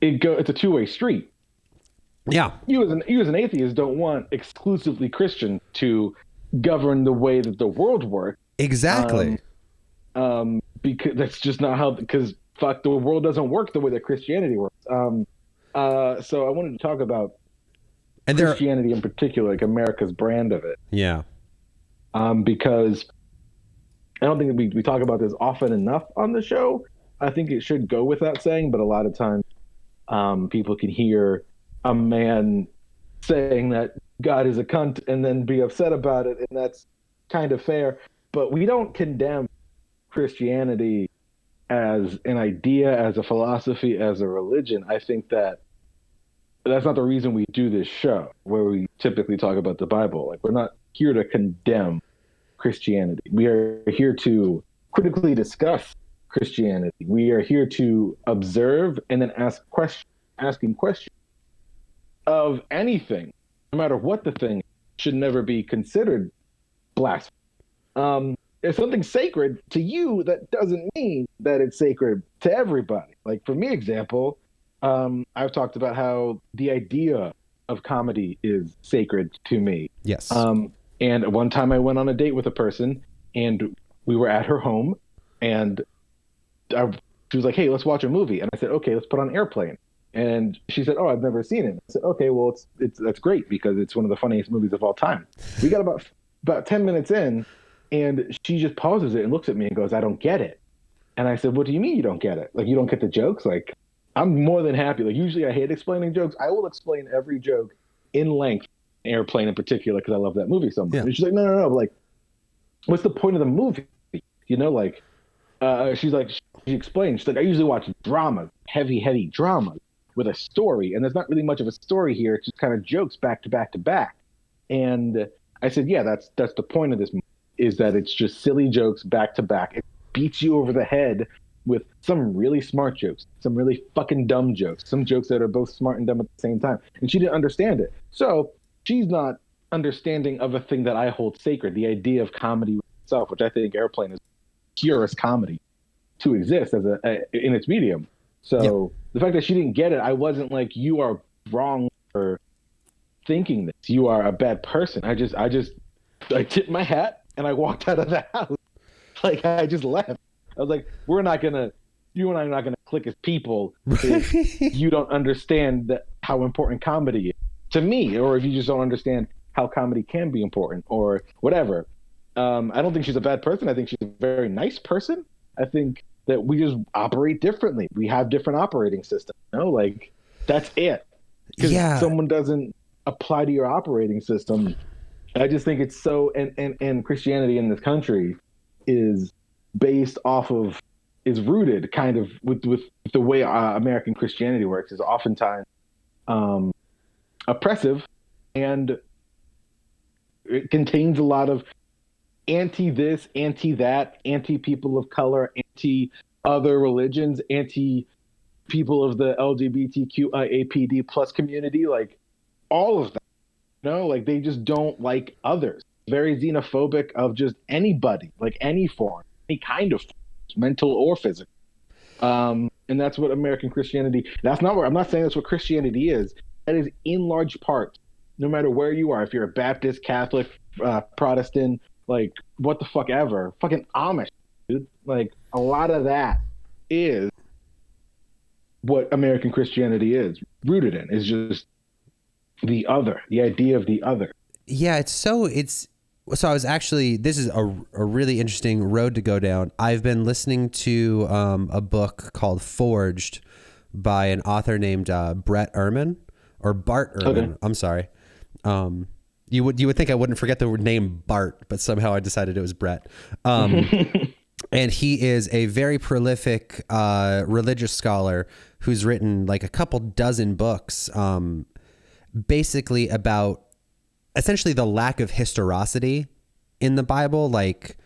it's a two-way street. Yeah. You as an atheist don't want exclusively Christian to govern the way that the world works. Exactly. Because that's just not how, because fuck, the world doesn't work the way that Christianity works. So I wanted to talk about Christianity in particular, like America's brand of it. Yeah. Because I don't think we talk about this often enough on the show. I think it should go without saying, but a lot of times people can hear a man saying that God is a cunt and then be upset about it, and that's kind of fair. But we don't condemn Christianity as an idea, as a philosophy, as a religion. I think that's not the reason we do this show, where we typically talk about the Bible. Like, we're not here to condemn Christianity. We are here to critically discuss Christianity. We are here to observe and then asking questions of anything, no matter what the thing, should never be considered blasphemy. If something's sacred to you, that doesn't mean that it's sacred to everybody. Like, for me, example, I've talked about how the idea of comedy is sacred to me. Yes. And one time I went on a date with a person, and we were at her home, and she was like, "Hey, let's watch a movie." And I said, "Okay, let's put on Airplane." And she said, "Oh, I've never seen it." I said, "Okay, well, that's great, because it's one of the funniest movies of all time." We got about 10 minutes in, and she just pauses it and looks at me and goes, "I don't get it." And I said, "What do you mean you don't get it? Like, you don't get the jokes?" Like, I'm more than happy. Like, usually I hate explaining jokes. I will explain every joke in length, Airplane in particular, because I love that movie so much. Yeah. And she's like, no. Like, what's the point of the movie? You know, like, she explained, she's like, I usually watch drama, heavy drama with a story. And there's not really much of a story here. It's just kind of jokes back to back to back. And I said, yeah, that's the point of this movie, is that it's just silly jokes back to back. It beats you over the head with some really smart jokes, some really fucking dumb jokes, some jokes that are both smart and dumb at the same time. And she didn't understand it. So she's not understanding of a thing that I hold sacred, the idea of comedy itself, which I think Airplane is purest comedy to exist as in its medium. So The fact that she didn't get it, I wasn't like, you are wrong for thinking this. You are a bad person. I tipped my hat and I walked out of the house. Like, I just left. I was like, you and I are not gonna click as people if you don't understand how important comedy is to me, or if you just don't understand how comedy can be important, or whatever. I don't think she's a bad person. I think she's a very nice person. I think that we just operate differently. We have different operating systems. You know, like, that's it. Because someone doesn't apply to your operating system. I just think it's so, and Christianity in this country is rooted kind of with the way American Christianity works, is oftentimes oppressive, and it contains a lot of anti this, anti that, anti people of color, anti other religions, anti people of the LGBTQIAPD plus community, like all of that. You know, like, they just don't like others. Very xenophobic of just anybody, like any form, any kind of form, mental or physical. And that's what American Christianity, I'm not saying that's what Christianity is. That is in large part, no matter where you are, if you're a Baptist, Catholic, Protestant, like, what the fuck ever, fucking Amish, dude. Like, a lot of that is what American Christianity is rooted in, is just the other, the idea of the other. Yeah, so I was actually, this is a really interesting road to go down. I've been listening to a book called Forged by an author named Bart Ehrman. Okay. I'm sorry. You would think I wouldn't forget the name Bart, but somehow I decided it was Brett. And he is a very prolific religious scholar who's written like a couple dozen books, basically about essentially the lack of historicity in the Bible, like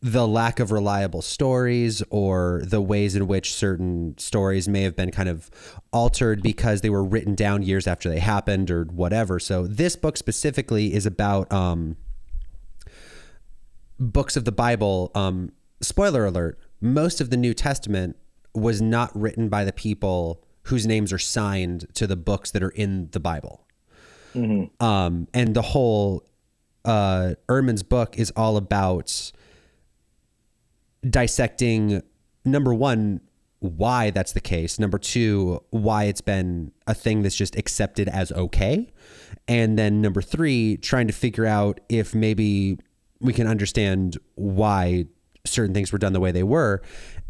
the lack of reliable stories, or the ways in which certain stories may have been kind of altered because they were written down years after they happened or whatever. So this book specifically is about books of the Bible. Spoiler alert, most of the New Testament was not written by the people whose names are signed to the books that are in the Bible. Mm-hmm. And the whole Ehrman's book is all about dissecting, number one, why that's the case. Number two, why it's been a thing that's just accepted as okay. And then number three, trying to figure out if maybe we can understand why certain things were done the way they were.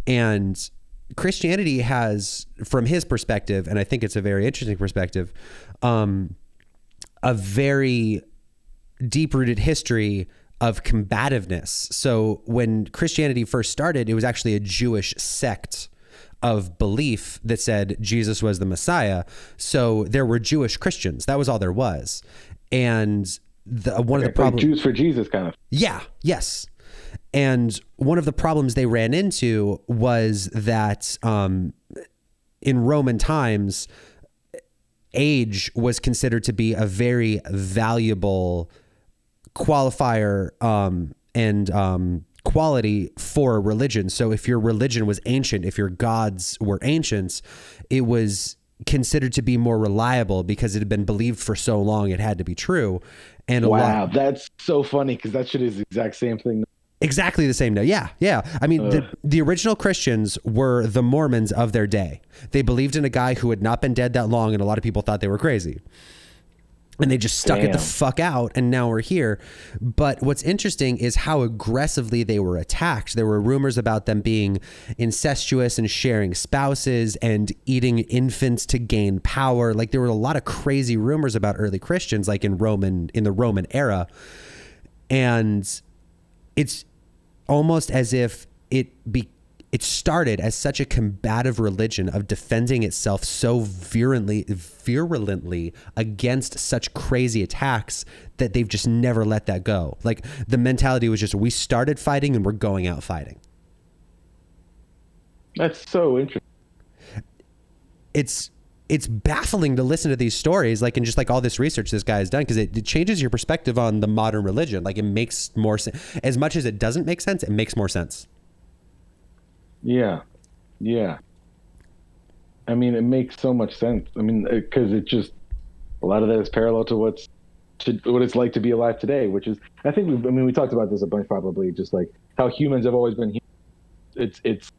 And Christianity has, from his perspective, and I think it's a very interesting perspective, a very deep-rooted history of combativeness. So when Christianity first started, it was actually a Jewish sect of belief that said Jesus was the Messiah. So there were Jewish Christians. That was all there was. And one of the problems, Jews for Jesus kind of. Yeah. Yes. And one of the problems they ran into was that in Roman times, age was considered to be a very valuable qualifier and quality for a religion. So if your religion was ancient, if your gods were ancients, it was considered to be more reliable because it had been believed for so long it had to be true. And wow, that's so funny because that shit is the exact same thing. Exactly the same now. Yeah. Yeah. I mean, the original Christians were the Mormons of their day. They believed in a guy who had not been dead that long, and a lot of people thought they were crazy. And they just stuck it the fuck out, and now we're here. But what's interesting is how aggressively they were attacked. There were rumors about them being incestuous and sharing spouses and eating infants to gain power. Like, there were a lot of crazy rumors about early Christians, like in the Roman era. And it's almost as if it started as such a combative religion of defending itself so virulently against such crazy attacks that they've just never let that go. Like, the mentality was just, we started fighting and we're going out fighting. That's so interesting. It's baffling to listen to these stories, like, and just like all this research this guy has done, because it changes your perspective on the modern religion. Like, it makes more sense. As much as it doesn't make sense, it makes more sense. Yeah. I mean, it makes so much sense. I mean, because it just, a lot of that is parallel to what it's like to be alive today, which is, I think, we talked about this a bunch, probably, just like how humans have always been. It's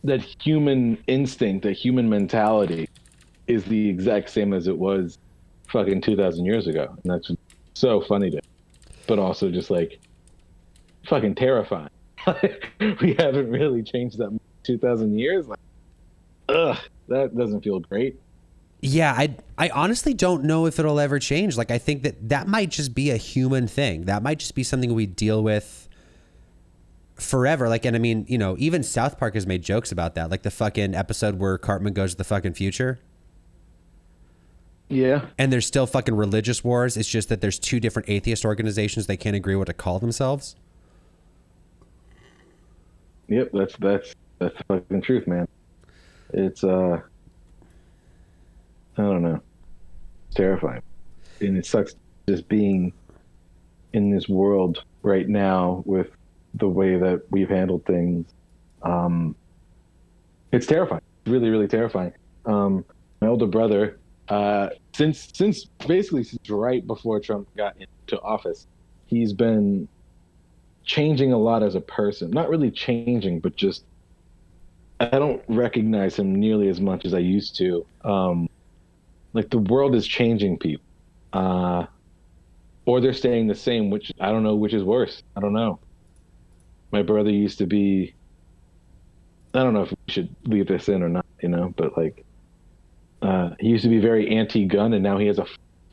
that human instinct, that human mentality is the exact same as it was fucking 2,000 years ago. And that's so funny but also just like fucking terrifying. We haven't really changed that 2,000 years. Like, that doesn't feel great. Yeah, I honestly don't know if it'll ever change. Like, I think that might just be a human thing. That might just be something we deal with forever. Like, and I mean, even South Park has made jokes about that. Like the fucking episode where Cartman goes to the fucking future. Yeah. And there's still fucking religious wars. It's just that there's two different atheist organizations. They can't agree what to call themselves. Yep, that's the fucking truth, man. It's I don't know. It's terrifying. And it sucks just being in this world right now with the way that we've handled things. It's terrifying. Really, really terrifying. My older brother, since right before Trump got into office, he's been changing a lot as a person. Not really changing, but just, I don't recognize him nearly as much as I used to. Like, the world is changing people, or they're staying the same, which I don't know which is worse. I don't know. My brother used to be, I don't know if we should leave this in or not, but like, he used to be very anti-gun, and now he has a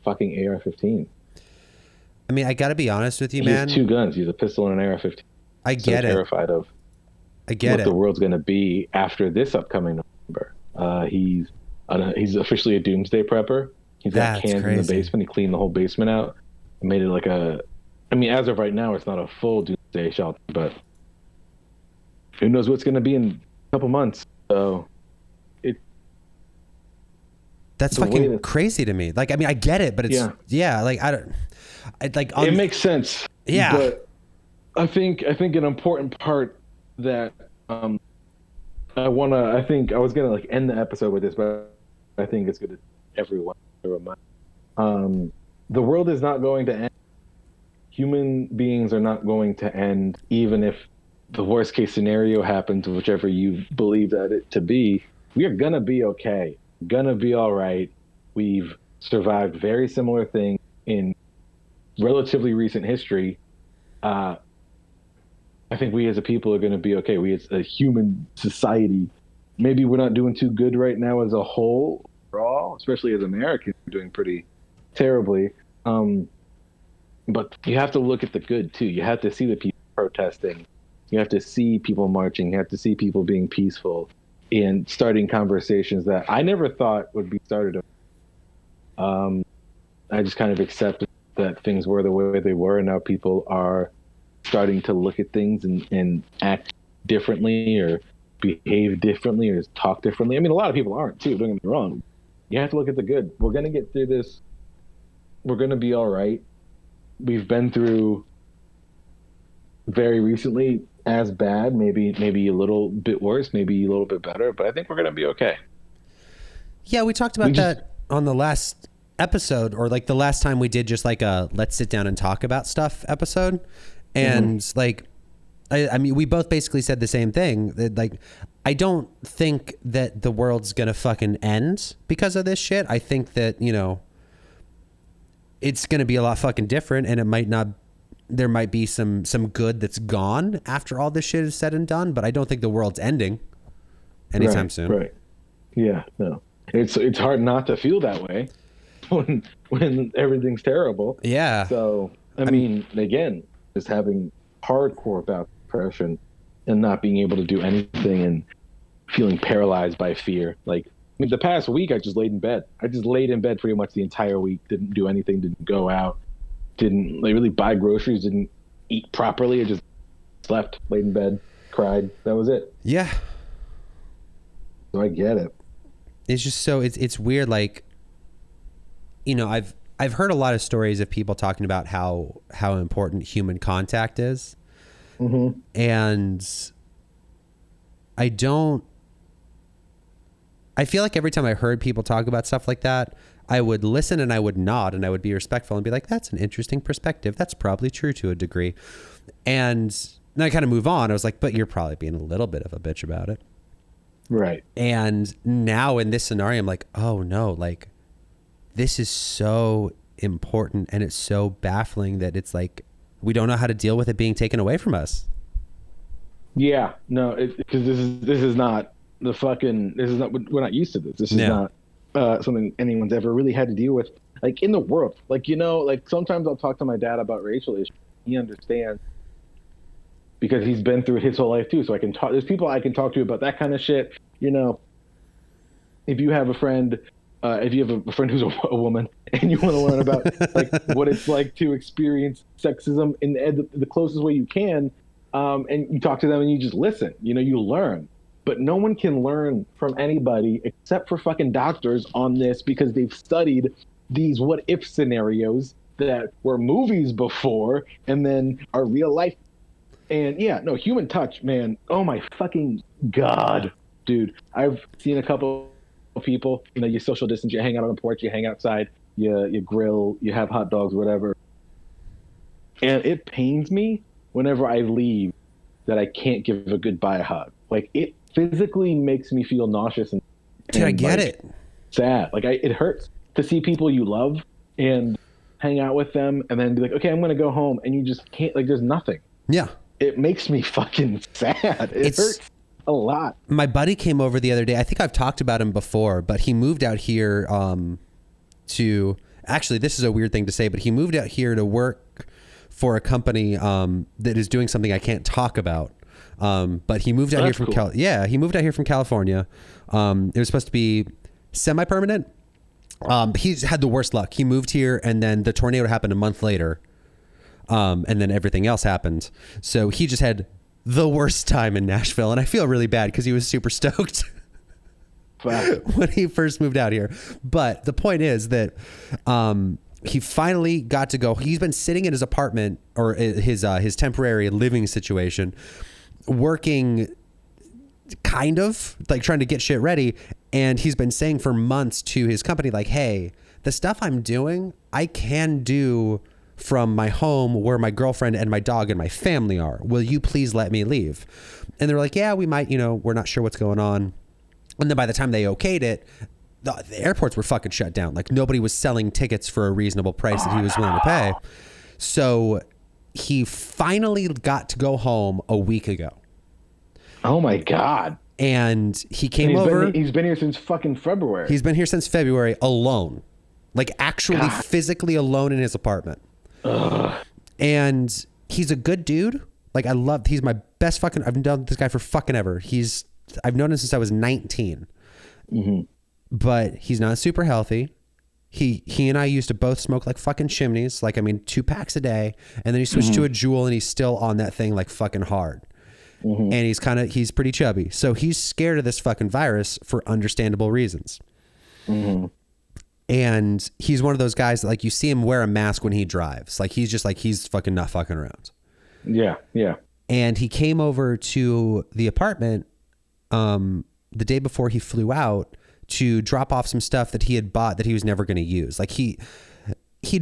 fucking AR-15. I mean, I got to be honest with you, man. He has two guns. He has a pistol and an AR-15. I get it. Terrified of what the world's going to be after this upcoming November. He's officially a doomsday prepper. He's got cans in the basement. He cleaned the whole basement out and made it like as of right now, it's not a full doomsday shelter, but who knows what's going to be in a couple months. So that's fucking crazy to me. Like, I mean, I get it, but it's like, I don't. It makes sense. Yeah. But I think an important part that I was gonna like end the episode with this, but I think it's good to everyone to remind. The world is not going to end. Human beings are not going to end, even if the worst case scenario happens, whichever you believe that it to be. We are gonna be okay. Gonna be all right. We've survived very similar things in relatively recent history. I think we as a people are going to be okay. We as a human society maybe we're not doing too good right now as a whole, overall, especially as Americans, we're doing pretty terribly. But you have to look at the good too. You have to see the people protesting. You have to see people marching. You have to see people being peaceful and starting conversations that I never thought would be started. I just kind of accepted that things were the way they were, and now people are starting to look at things and act differently or behave differently or talk differently. I mean, a lot of people aren't too, don't get me wrong. You have to look at the good. We're going to get through this. We're going to be all right. We've been through very recently as bad, maybe a little bit worse, maybe a little bit better, but I think we're going to be okay. Yeah, we talked about that on the last episode, or like the last time we did just like a let's sit down and talk about stuff episode. And like, I mean, we both basically said the same thing. That, like, I don't think that the world's going to fucking end because of this shit. I think that, you know, it's going to be a lot fucking different, and it might not, there might be some good that's gone after all this shit is said and done, but I don't think the world's ending anytime soon. Right. Yeah, no. It's hard not to feel that way when everything's terrible. Yeah. So, I mean, again, just having hardcore bout depression and not being able to do anything and feeling paralyzed by fear. Like, I mean, the past week I just laid in bed. I just laid in bed pretty much the entire week. Didn't do anything. Didn't go out. Didn't like really buy groceries. Didn't eat properly. I just slept, laid in bed, cried. That was it. Yeah. So I get it. It's just so it's weird. Like, you know, I've heard a lot of stories of people talking about how important human contact is. Mm-hmm. And I feel like every time I heard people talk about stuff like that, I would listen and I would nod and I would be respectful and be like, that's an interesting perspective. That's probably true to a degree. And then I kind of move on. I was like, but you're probably being a little bit of a bitch about it. Right. And now in this scenario, I'm like, oh no, like this is so important and it's so baffling that it's like, we don't know how to deal with it being taken away from us. Yeah, no, because this is not the fucking, this is not, we're not used to this. This is not something anyone's ever really had to deal with, like in the world. Like, you know, like sometimes I'll talk to my dad about racial issues. He understands because he's been through it his whole life too. So I can talk, there's people I can talk to about that kind of shit. You know, if you have a friend, who's a woman and you want to learn about like what it's like to experience sexism in the closest way you can, and you talk to them and you just listen, you know, you learn. But no one can learn from anybody except for fucking doctors on this because they've studied these what if scenarios that were movies before and then are real life. And yeah, no, human touch, man. Oh my fucking God, dude. I've seen a couple of people, you know, you social distance, you hang out on the porch, you hang outside, you grill, you have hot dogs, whatever. And it pains me whenever I leave that I can't give a goodbye hug. Like, it physically makes me feel nauseous and Dude, I get like, it. Sad. Like, it hurts to see people you love and hang out with them and then be like, okay, I'm going to go home. And you just can't, like, there's nothing. Yeah. It makes me fucking sad. It hurts a lot. My buddy came over the other day. I think I've talked about him before, but he moved out here to, actually, this is a weird thing to say, but he moved out here to work for a company that is doing something I can't talk about. But he moved out here from cool. he moved out here from California. It was supposed to be semi-permanent. He's had the worst luck. He moved here and then the tornado happened a month later. And then everything else happened. So he just had the worst time in Nashville. And I feel really bad because he was super stoked when he first moved out here. But the point is that he finally got to go. He's been sitting in his apartment or his temporary living situation, working kind of like trying to get shit ready. And he's been saying for months to his company, like, hey, the stuff I'm doing, I can do from my home where my girlfriend and my dog and my family are. Will you please let me leave? And they're like, yeah, we might, you know, we're not sure what's going on. And then by the time they okayed it, the airports were fucking shut down. Like, nobody was selling tickets for a reasonable price that he was willing to pay. So he finally got to go home a week ago. Oh my God. And he came over. He's been here since fucking February. He's been here since February alone. Like actually physically alone in his apartment. Ugh. And he's a good dude. Like he's my best fucking, I've known this guy for fucking ever. I've known him since I was 19. Mm-hmm. But he's not super healthy. He and I used to both smoke like fucking chimneys. Like, I mean, 2 packs a day. And then he switched to a Juul and he's still on that thing like fucking hard. And he's pretty chubby. So he's scared of this fucking virus for understandable reasons. And he's one of those guys that like you see him wear a mask when he drives. Like he's fucking not fucking around. Yeah. Yeah. And he came over to the apartment the day before he flew out to drop off some stuff that he had bought that he was never going to use. Like he'd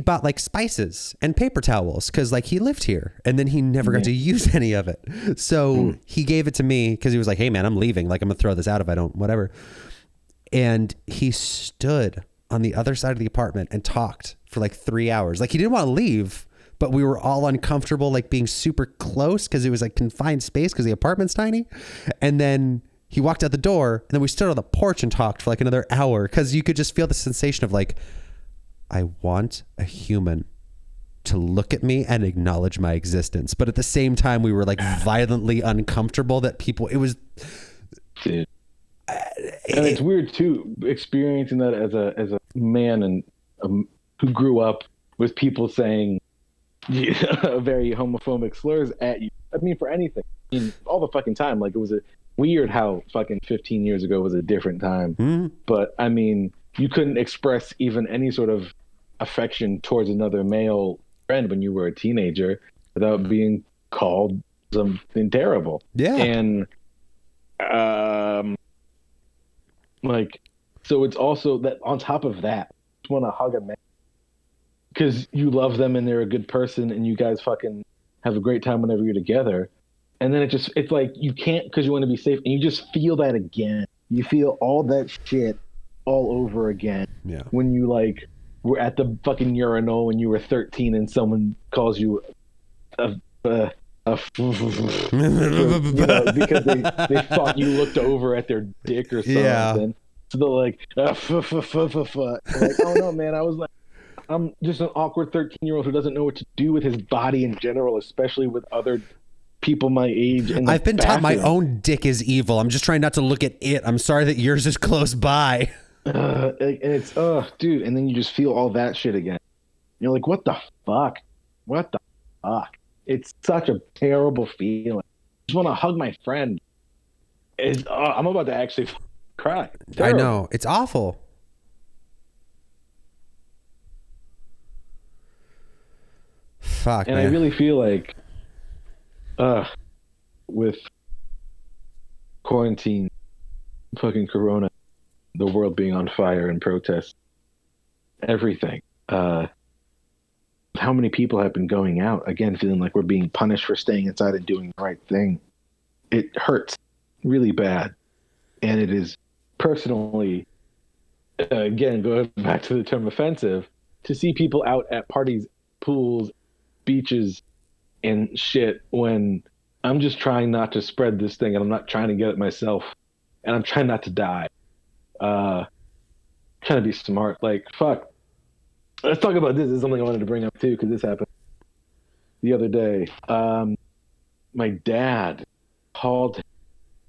bought like spices and paper towels because like he lived here and then he never got to use any of it. So he gave it to me because he was like, hey man, I'm leaving. Like I'm gonna throw this out if I don't, whatever. And he stood on the other side of the apartment and talked for like 3 hours. Like he didn't want to leave, but we were all uncomfortable, like being super close because it was like confined space because the apartment's tiny. And then he walked out the door and then we stood on the porch and talked for like another hour because you could just feel the sensation of like, I want a human to look at me and acknowledge my existence. But at the same time, we were like violently uncomfortable that it was. Dude. And it's weird too, experiencing that as a man and who grew up with people saying very homophobic slurs at you. I mean, for anything, I mean, all the fucking time. Like it was weird how fucking 15 years ago was a different time. But I mean, you couldn't express even any sort of affection towards another male friend when you were a teenager without being called something terrible. Yeah. And like, so it's also that on top of that, you just want to hug a man because you love them and they're a good person and you guys fucking have a great time whenever you're together. And then it's like you can't because you want to be safe, and you just feel that again. You feel all that shit all over again. Yeah. When you like were at the fucking urinal when you were 13 and someone calls you because they thought you looked over at their dick or something. Yeah. So they're like, like, oh no, man, I'm just an awkward 13-year-old who doesn't know what to do with his body in general, especially with other people my age. I've been taught my own dick is evil. I'm just trying not to look at it. I'm sorry that yours is close by. And it's dude, and then you just feel all that shit again. You're like, what the fuck? What the fuck? It's such a terrible feeling. I just want to hug my friend. I'm about to actually cry. I know. It's awful. Fuck, and man. I really feel like with quarantine, fucking corona, the world being on fire and protests, everything. How many people have been going out again, feeling like we're being punished for staying inside and doing the right thing? It hurts really bad, and it is personally, again, going back to the term offensive, to see people out at parties, pools, beaches, and shit when I'm just trying not to spread this thing, and I'm not trying to get it myself, and I'm trying not to die. Trying to be smart. Like, fuck. Let's talk about this. This is something I wanted to bring up too, because this happened the other day. My dad called to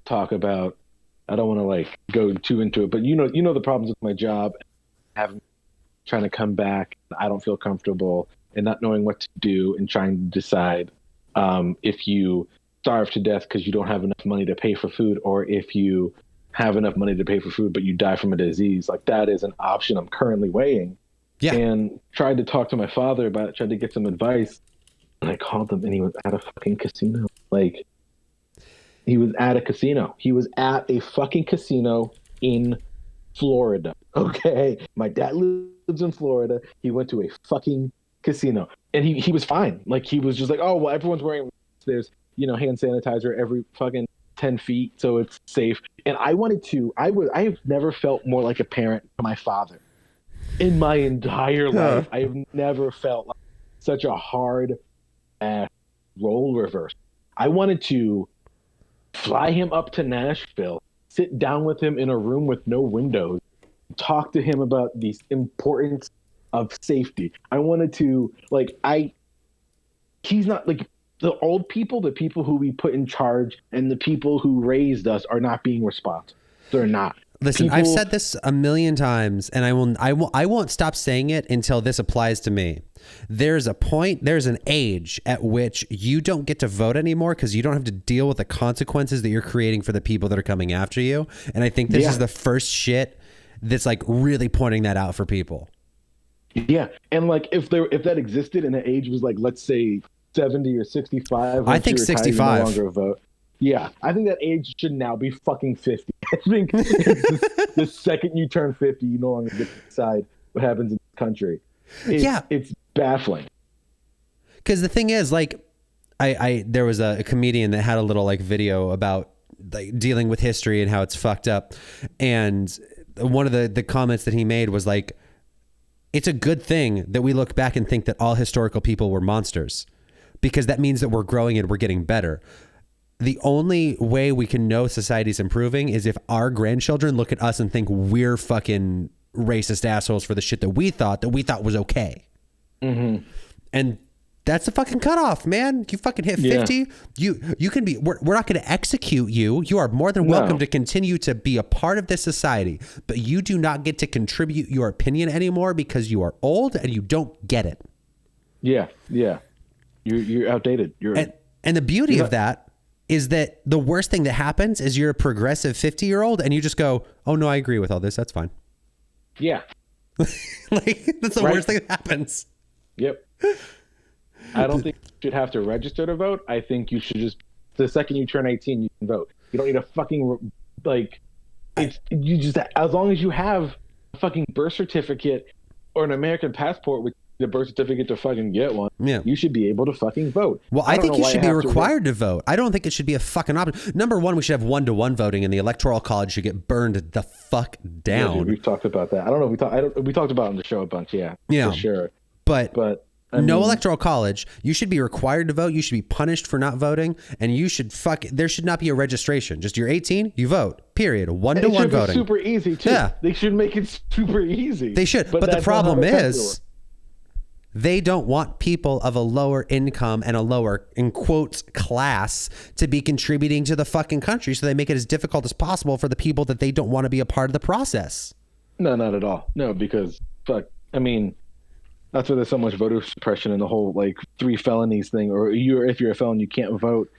talk about, I don't want to like go too into it, but you know the problems with my job, trying to come back. I don't feel comfortable and not knowing what to do and trying to decide if you starve to death because you don't have enough money to pay for food, or if you have enough money to pay for food but you die from a disease. Like, that is an option I'm currently weighing. Yeah. And tried to talk to my father about it, tried to get some advice. And I called him and he was at a fucking casino. Like, he was at a casino. He was at a fucking casino in Florida. Okay. My dad lives in Florida. He went to a fucking casino. And he was fine. Like, he was just like, oh, well, everyone's wearing, there's, hand sanitizer every fucking 10 feet, so it's safe. And I have never felt more like a parent to my father in my entire life. I have never felt like such a hard ass role reverse. I wanted to fly him up to Nashville, sit down with him in a room with no windows, talk to him about the importance of safety. I wanted to he's not like the old people, the people who we put in charge, and the people who raised us are not being responsible. They're not. Listen, I've said this a million times, and I won't stop saying it until this applies to me. There's an age at which you don't get to vote anymore because you don't have to deal with the consequences that you're creating for the people that are coming after you. And I think this is the first shit that's like really pointing that out for people. Yeah, and like if that existed and the age was like, let's say 70 or 65, I think 65. No longer vote. Yeah, I think that age should now be fucking 50. I think the second you turn 50, you no longer get to decide what happens in the country. It's baffling. Because the thing is, like, there was a comedian that had a little like video about like dealing with history and how it's fucked up, and one of the comments that he made was like, it's a good thing that we look back and think that all historical people were monsters, because that means that we're growing and we're getting better. The only way we can know society's improving is if our grandchildren look at us and think we're fucking racist assholes for the shit that we thought was okay. Mm-hmm. And that's the fucking cutoff, man. You fucking hit 50. Yeah. You can be, we're not going to execute you. You are more than welcome to continue to be a part of this society, but you do not get to contribute your opinion anymore because you are old and you don't get it. Yeah. Yeah. You're outdated. And the beauty of that is that the worst thing that happens is you're a progressive 50-year-old and you just go, oh no, I agree with all this. That's fine. Yeah. Like that's the worst thing that happens. Yep. I don't think you should have to register to vote. I think you should just, the second you turn 18, you can vote. You don't need a fucking, you just, as long as you have a fucking birth certificate or an American passport with the birth certificate to fucking get one, you should be able to fucking vote. Well, I think you should be required to vote. I don't think it should be a fucking option. Number one, we should have 1-to-1 voting, and the Electoral College should get burned the fuck down. Yeah, dude, we've talked about that. I don't know. We talked about it on the show a bunch. Yeah, for sure. But no Electoral College. You should be required to vote. You should be punished for not voting, and you should there should not be a registration. Just you're 18, you vote. Period. 1-to-1 voting. Super easy too. Yeah, they should make it super easy. They should. But the problem is, they don't want people of a lower income and a lower, in quotes, class to be contributing to the fucking country. So they make it as difficult as possible for the people that they don't want to be a part of the process. No, not at all. No, because I mean, that's why there's so much voter suppression and the whole like 3 felonies thing, or if you're a felon, you can't vote.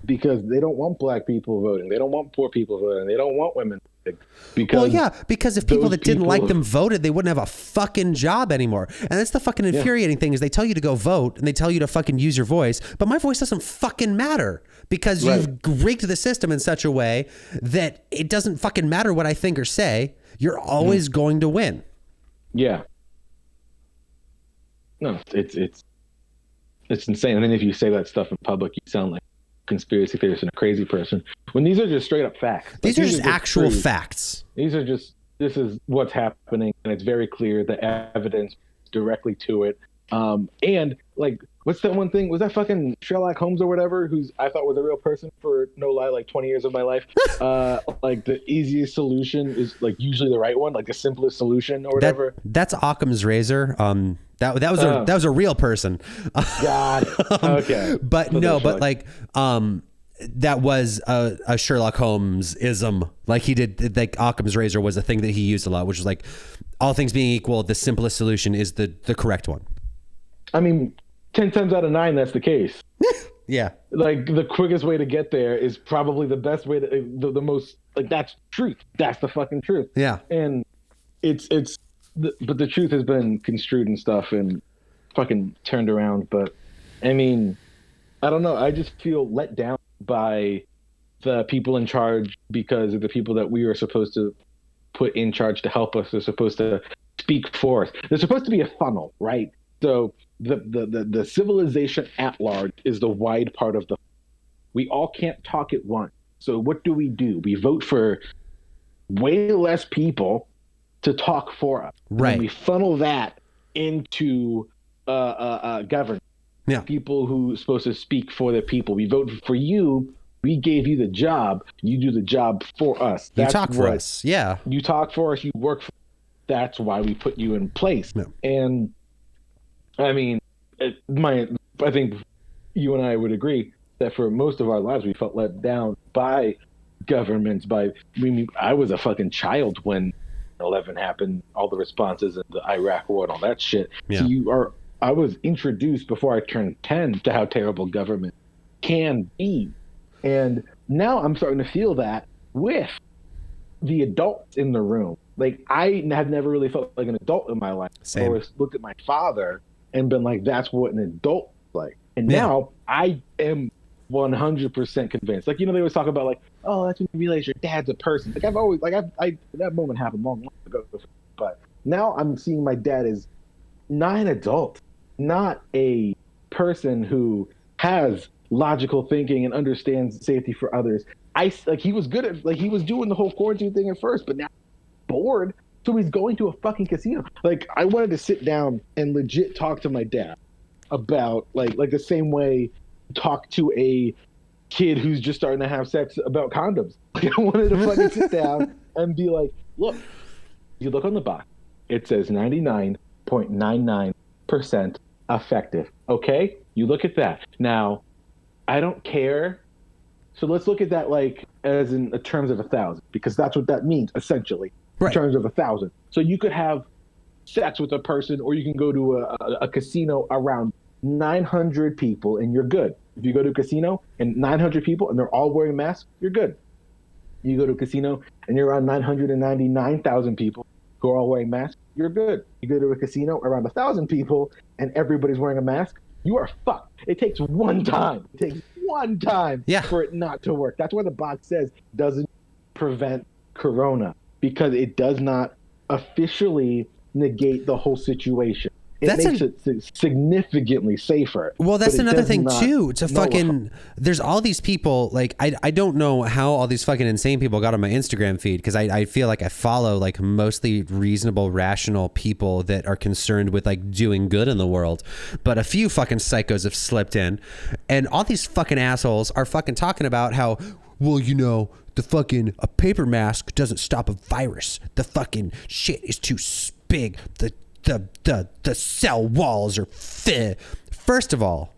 Because they don't want black people voting. They don't want poor people voting. They don't want women voting. Because if people that didn't like them voted, they wouldn't have a fucking job anymore. And that's the fucking infuriating thing is they tell you to go vote and they tell you to fucking use your voice, but my voice doesn't fucking matter because you've rigged the system in such a way that it doesn't fucking matter what I think or say. You're always going to win. Yeah. No, it's insane. And then if you say that stuff in public, you sound like conspiracy theorist and a crazy person when these are just straight up facts. These are just actual facts. This is what's happening, and it's very clear the evidence directly to it. And like, what's that one thing? Was that fucking Sherlock Holmes or whatever, who's I thought was a real person for no lie, like 20 years of my life. Like the easiest solution is like usually the right one, like the simplest solution or whatever. That's Occam's razor. That was a real person. God. Okay. But so no, but like that was a Sherlock Holmes ism. Like he did, like Occam's razor was a thing that he used a lot, which was like, all things being equal, the simplest solution is the correct one. I mean, 10 times out of 9, that's the case. Yeah. Like the quickest way to get there is probably the best way to, the most, like that's truth. That's the fucking truth. Yeah. And but the truth has been construed and stuff and fucking turned around. But I mean, I don't know. I just feel let down by the people in charge because of the people that we are supposed to put in charge to help us. They're supposed to speak for us. There's supposed to be a funnel, right? So the civilization at large is the wide part of the. We all can't talk at once. So what do? We vote for way less people to talk for us. Right. And we funnel that into government. Yeah. People who are supposed to speak for the people. We vote for you We gave you the job. You do the job for us. You talk for us. Yeah. You talk for us. You work for us. That's why we put you in place. Yeah. And I mean, I think you and I would agree that for most of our lives, we felt let down by governments. I was a fucking child when 9/11 happened, all the responses in the Iraq war and all that shit. Yeah. So I was introduced before I turned 10 to how terrible government can be. And now I'm starting to feel that with the adults in the room. Like, I have never really felt like an adult in my life. Same. I always looked at my father and been like, that's what an adult is like. And now I am 100% convinced. Like, they always talk about like, oh, that's when you realize your dad's a person. Like, I've always, like, that moment happened long ago. But now I'm seeing my dad as not an adult, not a person who has logical thinking and understands safety for others. He was good at, like, he was doing the whole quarantine thing at first, but now he's bored, so he's going to a fucking casino. Like, I wanted to sit down and legit talk to my dad about like the same way talk to a kid who's just starting to have sex about condoms. Like, I wanted to fucking sit down and be like, look, you look on the box, it says 99.99% effective. Okay, you look at that. Now, I don't care. So let's look at that like as in terms of 1,000, because that's what that means essentially. Right. In terms of 1,000. So you could have sex with a person, or you can go to a casino around 900 people and you're good. If you go to a casino and 900 people and they're all wearing masks, you're good. You go to a casino and you're around 999,000 people who are all wearing masks, you're good. You go to a casino around 1,000 people and everybody's wearing a mask, you are fucked. It takes one time. It takes one time for it not to work. That's why the box says doesn't prevent corona, because it does not officially negate the whole situation. It makes it significantly safer. Well, that's another thing too. There's all these people, like, I don't know how all these fucking insane people got on my Instagram feed, because I feel like I follow like mostly reasonable, rational people that are concerned with like doing good in the world. But a few fucking psychos have slipped in, and all these fucking assholes are fucking talking about how, well, the fucking a paper mask doesn't stop a virus. The fucking shit is too big. The cell walls are thin. First of all,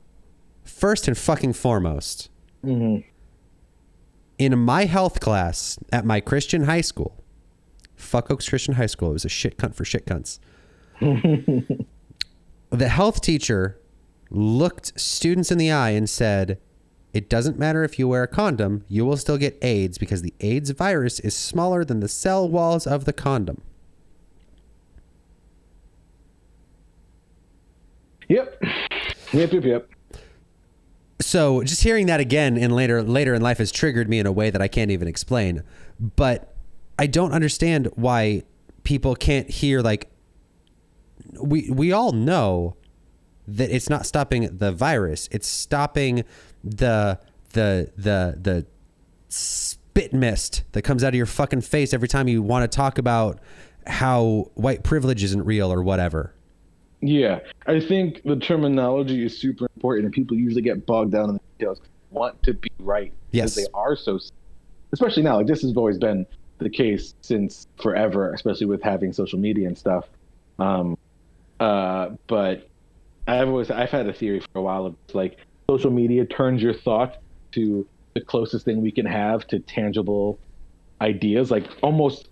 first and fucking foremost, in my health class at my Christian high school, fuck Oaks Christian High School, it was a shit cunt for shit cunts. The health teacher looked students in the eye and said, it doesn't matter if you wear a condom, you will still get AIDS because the AIDS virus is smaller than the cell walls of the condom. Yep. So just hearing that again and later in life has triggered me in a way that I can't even explain. But I don't understand why people can't hear, like, we all know that it's not stopping the virus. It's stopping the spit mist that comes out of your fucking face every time you want to talk about how white privilege isn't real or whatever. Yeah, I think the terminology is super important, and people usually get bogged down in the details. Want to be right, yes, because they are so, especially now. Like, this has always been the case since forever, especially with having social media and stuff. But I've had a theory for a while of, like, social media turns your thought to the closest thing we can have to tangible ideas, like almost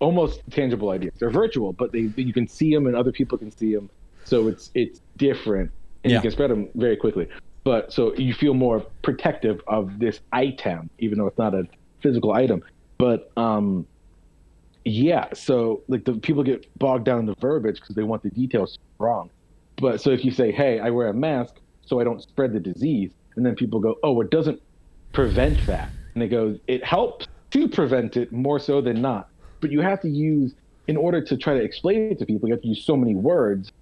tangible ideas. They're virtual, but you can see them and other people can see them. So it's different, and you can spread them very quickly. But so you feel more protective of this item, even though it's not a physical item. But so like the people get bogged down in the verbiage because they want the details wrong. But so if you say, hey, I wear a mask so I don't spread the disease, and then people go, oh, it doesn't prevent that. And they go, it helps to prevent it more so than not. But you have to use, in order to try to explain it to people, you have to use so many words.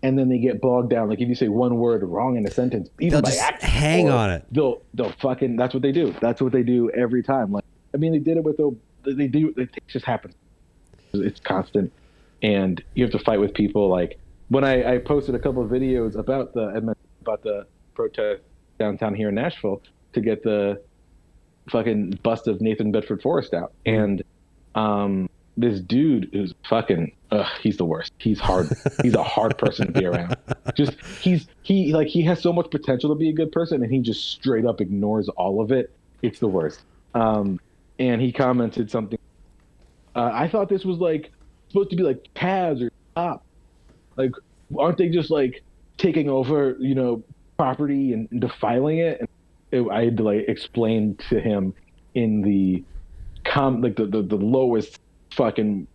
And then they get bogged down. Like, if you say one word wrong in a sentence, even they'll by just accident, hang on it. They'll fucking. That's what they do. That's what they do every time. Like, I mean, they did it with they do. It just happens. It's constant, and you have to fight with people. Like, when I posted a couple of videos about the protest downtown here in Nashville to get the fucking bust of Nathan Bedford Forrest out, and this dude who's fucking he's the worst. He's hard. He's a hard person to be around. Just he has so much potential to be a good person, and he just straight up ignores all of it. It's the worst. And he commented something. I thought this was like supposed to be like tabs or top. Like, aren't they just like taking over, property and defiling it? And I had to like explain to him in the the lowest fucking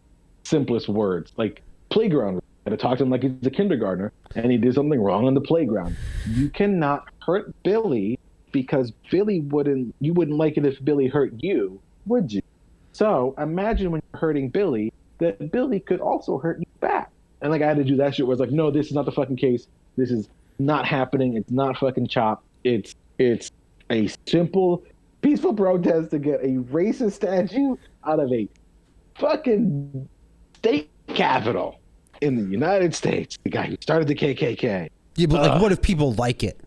simplest words, like playground. I had to talk to him like he's a kindergartner, and he did something wrong on the playground. You cannot hurt Billy because you wouldn't like it if Billy hurt you, would you? So imagine when you're hurting Billy, that Billy could also hurt you back. And like I had to do that shit where it's like, no, this is not the fucking case. This is not happening. It's not fucking Chop. It's a simple, peaceful protest to get a racist statue out of a fucking state capital in the United States. The guy who started the KKK. Yeah, but like, what if people like it?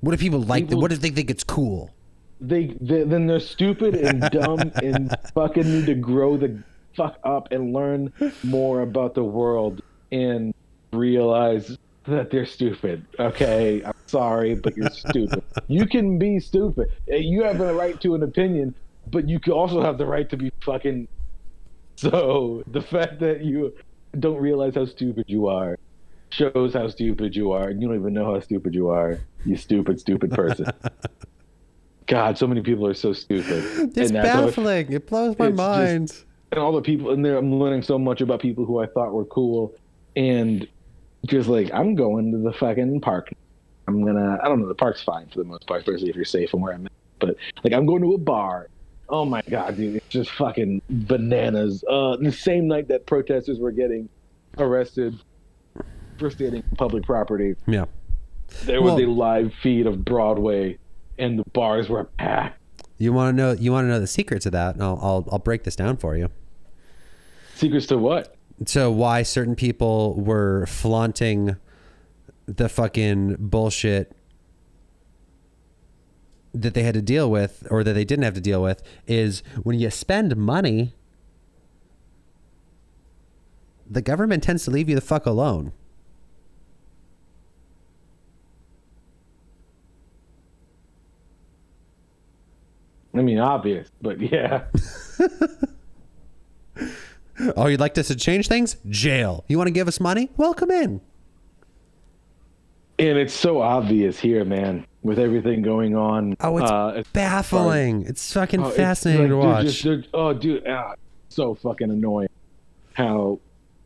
What if people like it? What if they think it's cool? Then they're stupid and dumb and fucking need to grow the fuck up and learn more about the world and realize that they're stupid. Okay, I'm sorry, but you're stupid. You can be stupid. You have the right to an opinion, but you can also have the right to be fucking. So the fact that you don't realize how stupid you are shows how stupid you are, and you don't even know how stupid you are. You stupid person. God, so many people are so stupid. It's baffling. It blows my mind. And all the people in there, I'm learning so much about people who I thought were cool, and just like, I'm going to the fucking park. I don't know, the park's fine for the most part, especially if you're safe from where I'm at. But like, I'm going to a bar. Oh my God, dude, it's just fucking bananas. The same night that protesters were getting arrested for stating public property. Yeah. There was a live feed of Broadway, and the bars were packed. You want to know the secret to that? I'll break this down for you. Secrets to what? So why certain people were flaunting the fucking bullshit that they had to deal with, or that they didn't have to deal with, is when you spend money, the government tends to leave you the fuck alone. I mean, obvious, but yeah. Oh, you'd like us to change things? Jail. You want to give us money? Welcome in. And it's so obvious here, man, with everything going on. Oh, it's baffling. It's fucking fascinating to watch. So fucking annoying how,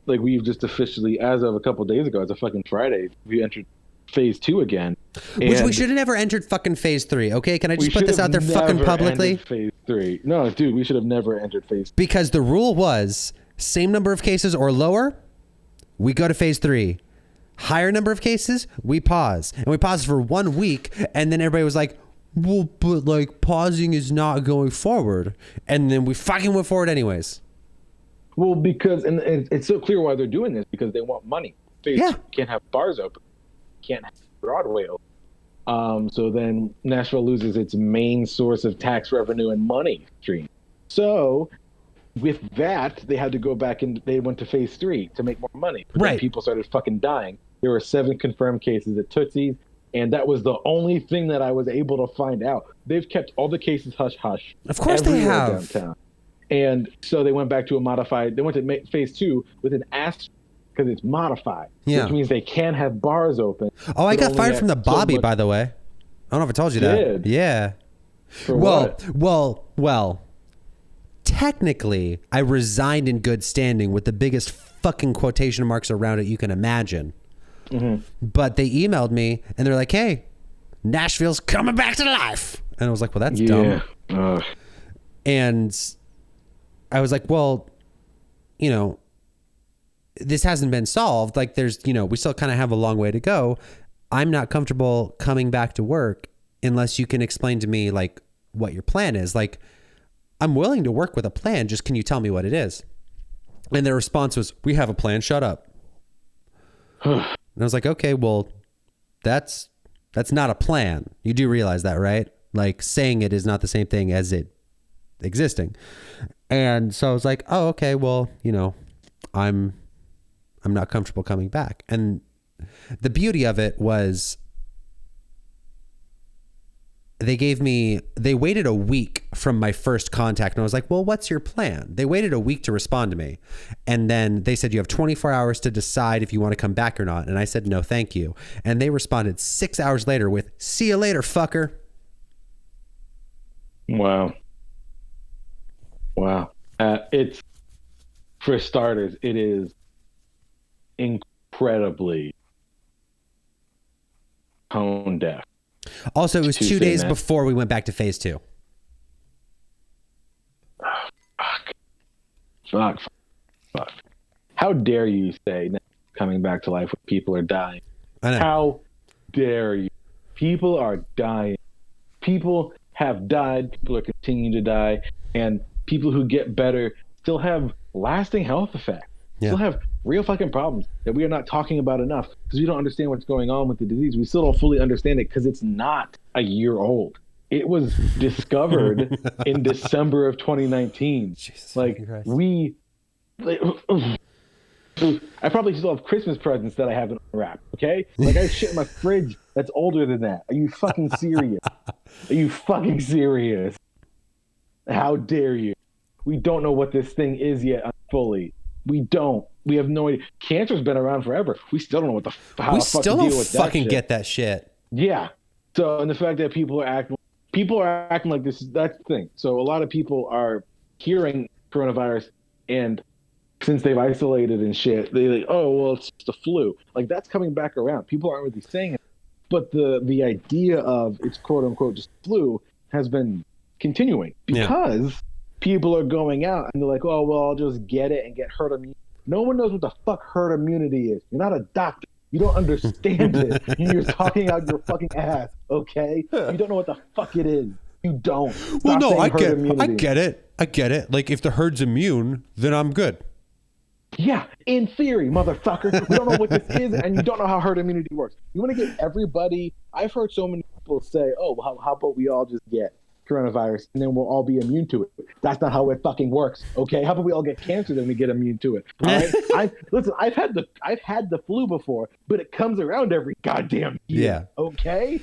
like, we've just officially, as of a couple days ago, it's a fucking Friday, we entered phase 2 again. Which we should have never entered fucking phase 3, okay? Can I just put this out there fucking publicly? Phase 3. No, dude, we should have never entered phase 3. Because the rule was, same number of cases or lower, we go to phase 3. Higher number of cases, we pause. And we paused for 1 week, and then everybody was like, well, but like pausing is not going forward. And then we fucking went forward anyways. Well, because, and it's so clear why they're doing this, because they want money. Phase 2 can't have bars open. Can't have Broadway open. So then Nashville loses its main source of tax revenue and money stream. So with that, they had to go back and they went to phase 3 to make more money. But then people started fucking dying. There were 7 confirmed cases at Tootsie's, and that was the only thing that I was able to find out. They've kept all the cases hush hush. Of course they have. Downtown. And so they went back to they went to phase 2 with an asterisk, because it's modified, which means they can have bars open. Oh, I got fired from the Bobby, by the way. I don't know if I told you that. Yeah. For what? Well, technically, I resigned in good standing with the biggest fucking quotation marks around it you can imagine. Mm-hmm. But they emailed me, and they're like, hey, Nashville's coming back to life. And I was like, well, that's dumb. And I was like, well, this hasn't been solved. Like, there's, we still kind of have a long way to go. I'm not comfortable coming back to work unless you can explain to me, like, what your plan is. Like, I'm willing to work with a plan. Just can you tell me what it is? And their response was, we have a plan. Shut up. And I was like, okay, well, that's not a plan. You do realize that, right? Like saying it is not the same thing as it existing. And so I was like, oh, okay, well, I'm not comfortable coming back. And the beauty of it was they waited a week from my first contact. And I was like, well, what's your plan? They waited a week to respond to me. And then they said, you have 24 hours to decide if you want to come back or not. And I said, no, thank you. And they responded 6 hours later with, see you later, fucker. Wow. It's, for starters, it is incredibly tone deaf. Also, it was 2 days before we went back to phase 2. Fuck. How dare you say coming back to life when people are dying? I know. How dare you? People are dying. People have died. People are continuing to die. And people who get better still have lasting health effects. Yeah. Still have real fucking problems that we are not talking about enough because we don't understand what's going on with the disease. We still don't fully understand it because it's not a year old. It was discovered in December of 2019. Jesus like Christ. I probably still have Christmas presents that I haven't unwrapped. Okay, like I have shit in my fridge that's older than that. Are you fucking serious? Are you fucking serious? How dare you? We don't know what this thing is yet fully. We don't. We have no idea. Cancer's been around forever. We still don't know what how we the fuck still to deal don't with fucking that shit. get that shit. Yeah. So, and the fact that people are acting like this, that's the thing. So a lot of people are hearing coronavirus, and since they've isolated and shit, they like, oh, well, it's just a flu. Like, that's coming back around. People aren't really saying it. But the idea of it's quote unquote just flu has been continuing because people are going out and they're like, oh, well, I'll just get it and get herd immunity. No one knows what the fuck herd immunity is. You're not a doctor. You don't understand it. You're talking out your fucking ass, okay? You don't know what the fuck it is. You don't. Stop Well, no, saying I herd immunity. get it. Like, if the herd's immune, then I'm good. Yeah, in theory, motherfucker. We don't know what this is, and you don't know how herd immunity works. You want to get everybody... I've heard so many people say, oh, well, how about we all just get coronavirus and then we'll all be immune to it. That's not how it fucking works, okay? How about we all get cancer then we get immune to it? All right? Listen, I've had the flu before, but it comes around every goddamn year. Yeah. Okay?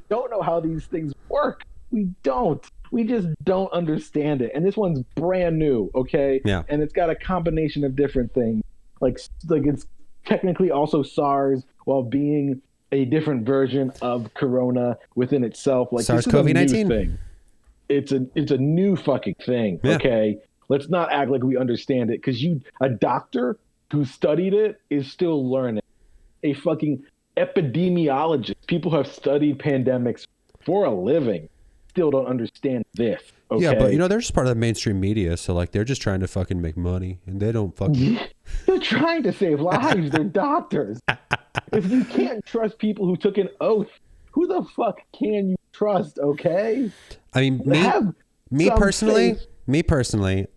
Don't know how these things work. We don't. We just don't understand it. And this one's brand new, okay? Yeah. And it's got a combination of different things. Like it's technically also SARS while being a different version of Corona within itself. Like SARS-CoV-19 this is a new thing. It's a new fucking thing, okay? Let's not act like we understand it because a doctor who studied it is still learning. A fucking epidemiologist, people who have studied pandemics for a living, still don't understand this, okay? Yeah, but they're just part of the mainstream media, so like they're just trying to fucking make money and they don't fucking... They're trying to save lives. They're doctors. If you can't trust people who took an oath, who the fuck can you trust, okay? I mean, me personally,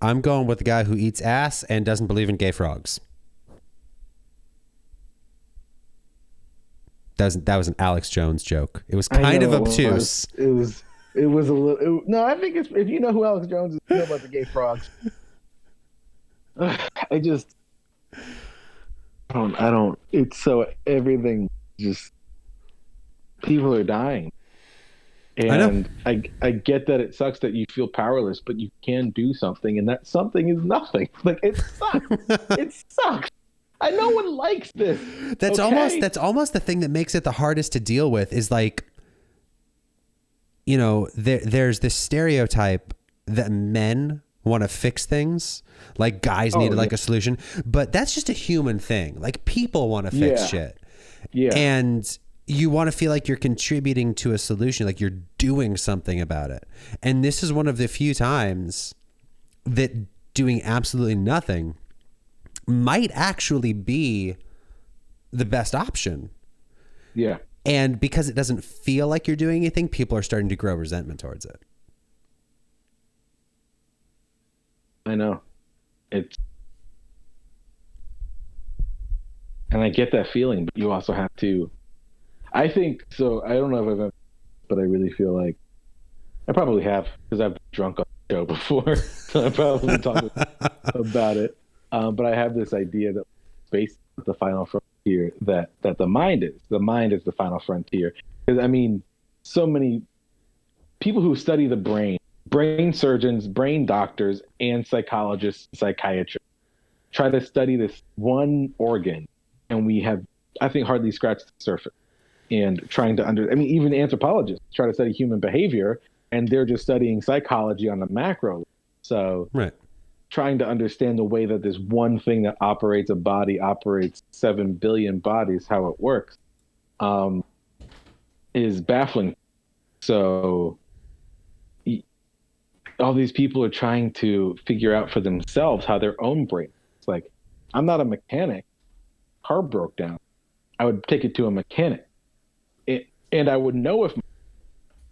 I'm going with the guy who eats ass and doesn't believe in gay frogs. That was an Alex Jones joke. It was kind of obtuse. It was a little... no, I think it's... If you know who Alex Jones is, you know about the gay frogs. I don't... It's so... Everything just... People are dying. And I get that it sucks that you feel powerless, but you can do something, and that something is nothing. Like, it sucks. It sucks. No one likes this. That's almost the thing that makes it the hardest to deal with is like, there's this stereotype that men want to fix things, like guys need like a solution, but that's just a human thing. Like people want to fix shit. Yeah. And you want to feel like you're contributing to a solution, like you're doing something about it. And this is one of the few times that doing absolutely nothing might actually be the best option. Yeah. And because it doesn't feel like you're doing anything, people are starting to grow resentment towards it. I know. And I get that feeling, but you also have to... I think so. I don't know if I've ever, but I really feel like I probably have because I've been drunk on the show before, so I probably talked about it. But I have this idea that space is the final frontier, that the mind is the final frontier. Because I mean, so many people who study the brain surgeons, brain doctors, and psychologists, psychiatrists try to study this one organ, and we have, I think, hardly scratched the surface. And trying to I mean, even anthropologists try to study human behavior, and they're just studying psychology on the macro. So, Right. trying to understand the way that this one thing that operates a body operates 7 billion bodies, how it works, is baffling. So, all these people are trying to figure out for themselves how their own brain. It's like, I'm not a mechanic. Car broke down. I would take it to a mechanic. And I would know if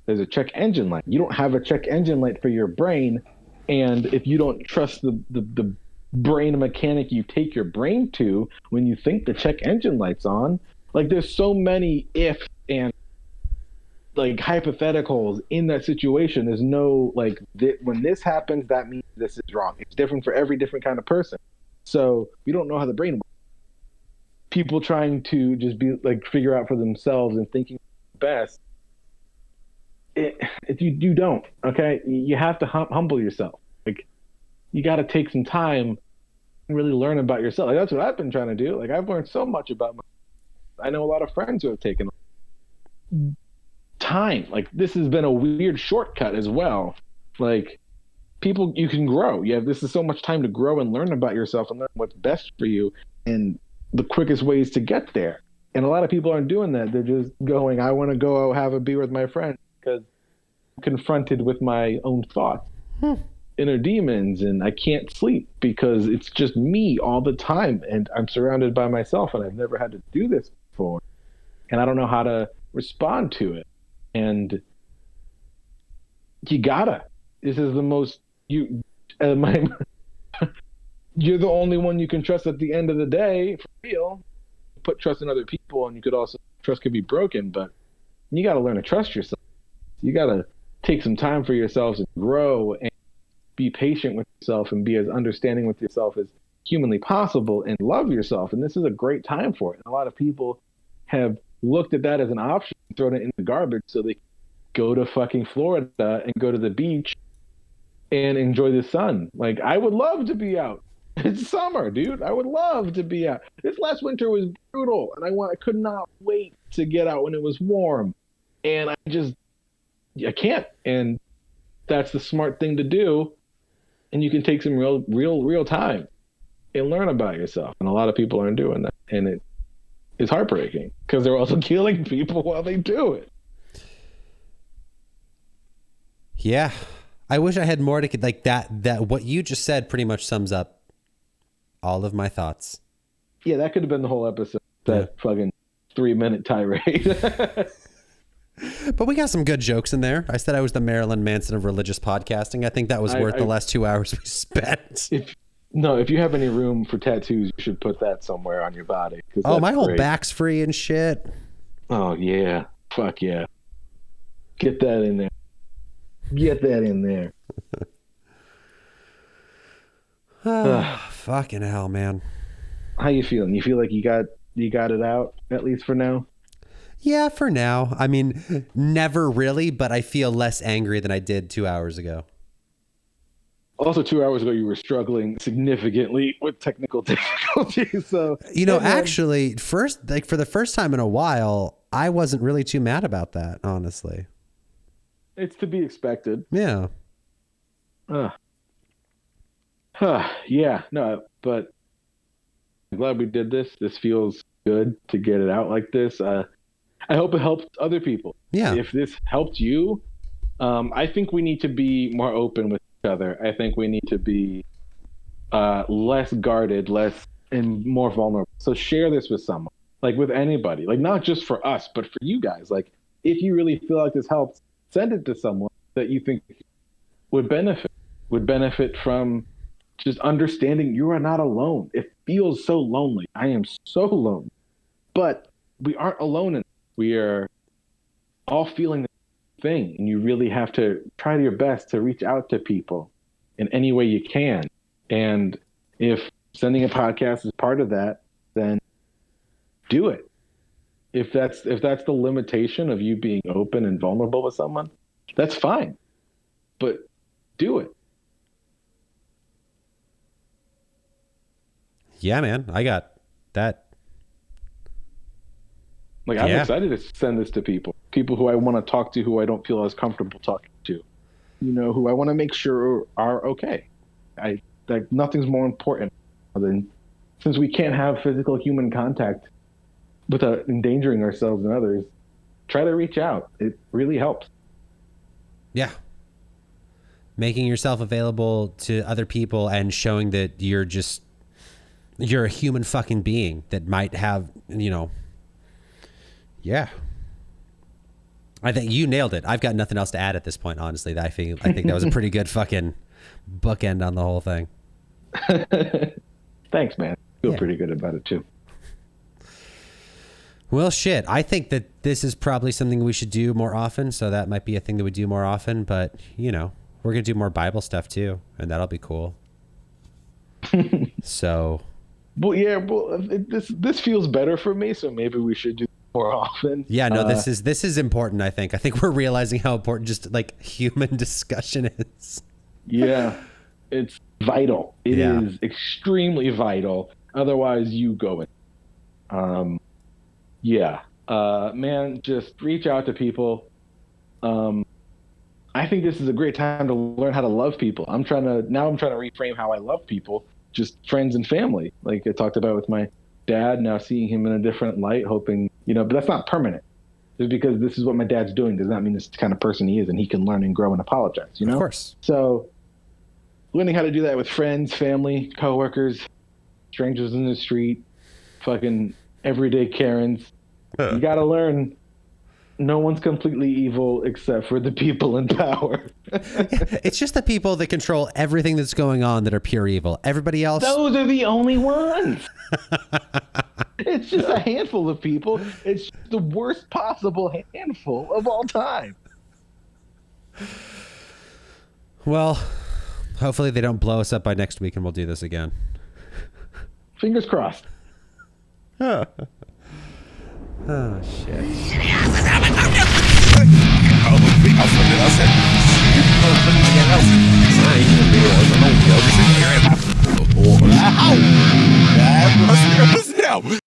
there's a check engine light. You don't have a check engine light for your brain. And if you don't trust the brain mechanic you take your brain to when you think the check engine light's on, like there's so many ifs and like hypotheticals in that situation. There's no like when this happens, that means this is wrong. It's different for every different kind of person. So we don't know how the brain works. People trying to just be like figure out for themselves and thinking best. If you don't, okay, you have to humble yourself. Like you got to take some time and really learn about yourself. Like that's what I've been trying to do. Like I've learned so much about myself. I know a lot of friends who have taken time. Like this has been a weird shortcut as well. Like people, you can grow. This is so much time to grow and learn about yourself and learn what's best for you and the quickest ways to get there. And a lot of people aren't doing that. They're just going, I want to go have a beer with my friend because I'm confronted with my own thoughts, inner demons, and I can't sleep because it's just me all the time. And I'm surrounded by myself and I've never had to do this before. And I don't know how to respond to it. And you gotta. This is the most, you're the only one you can trust at the end of the day, for real. Put trust in other people, and you could also, trust could be broken, but you got to learn to trust yourself. You got to take some time for yourselves and grow and be patient with yourself and be as understanding with yourself as humanly possible and love yourself. And this is a great time for it. And a lot of people have looked at that as an option, thrown it in the garbage so they can go to fucking Florida and go to the beach and enjoy the sun. Like, I would love to be out. It's summer, dude. I would love to be out. This last winter was brutal, and I could not wait to get out when it was warm. And I can't. And that's the smart thing to do. And you can take some real time and learn about yourself. And a lot of people aren't doing that. And it is heartbreaking because they're also killing people while they do it. Yeah. I wish I had more to like that what you just said pretty much sums up all of my thoughts. Yeah, that could have been the whole episode. That fucking 3-minute tirade. But we got some good jokes in there. I said I was the Marilyn Manson of religious podcasting. I think that was worth the last 2 hours we spent. If you have any room for tattoos, you should put that somewhere on your body. Oh, my whole back's free and shit. Oh, yeah. Fuck yeah. Get that in there. Get that in there. Fucking hell, man. How you feeling? You feel like you got it out, at least for now? Yeah, for now. I mean, never really, but I feel less angry than I did 2 hours ago. Also, 2 hours ago, you were struggling significantly with technical difficulties. So, actually, for the first time in a while, I wasn't really too mad about that, honestly. It's to be expected. Yeah. Yeah, no, but I'm glad we did this. This feels good to get it out like this. I hope it helped other people. Yeah. If this helped you, I think we need to be more open with each other. I think we need to be less guarded, and more vulnerable. So share this with someone, like with anybody, like not just for us, but for you guys. Like if you really feel like this helps, send it to someone that you think would benefit from just understanding you are not alone. It feels so lonely. I am so lonely, but we aren't alone. We are all feeling thing, and you really have to try your best to reach out to people in any way you can. And if sending a podcast is part of that, then do it. If that's the limitation of you being open and vulnerable with someone, that's fine. But do it. Yeah, man, I got that. Like, I'm excited to send this to people who I want to talk to, who I don't feel as comfortable talking to, who I want to make sure are okay. Like, nothing's more important than, since we can't have physical human contact without endangering ourselves and others, try to reach out. It really helps. Yeah. Making yourself available to other people and showing that you're a human fucking being that might have, yeah. I think you nailed it. I've got nothing else to add at this point, honestly. I think that was a pretty good fucking bookend on the whole thing. Thanks, man. I feel pretty good about it too. Well, shit. I think that this is probably something we should do more often. So that might be a thing that we do more often. But, we're going to do more Bible stuff too. And that'll be cool. So. Well, yeah. Well, this feels better for me. So maybe we should do it more often. Yeah, no, this is important, I think. I think we're realizing how important just like human discussion is. Yeah. It's vital. It is extremely vital. Otherwise, you go in. Man, just reach out to people. I think this is a great time to learn how to love people. I'm trying to reframe how I love people, just friends and family. Like I talked about with my dad, now seeing him in a different light, hoping, but that's not permanent. Just because this is what my dad's doing does not mean this is the kind of person he is, and he can learn and grow and apologize, Of course. So learning how to do that with friends, family, coworkers, strangers in the street, fucking everyday Karens. You got to learn no one's completely evil except for the people in power. It's just the people that control everything that's going on that are pure evil. Everybody else. Those are the only ones. It's just a handful of people. It's the worst possible handful of all time. Well, hopefully they don't blow us up by next week and we'll do this again. Fingers crossed. Oh, shit. Wow.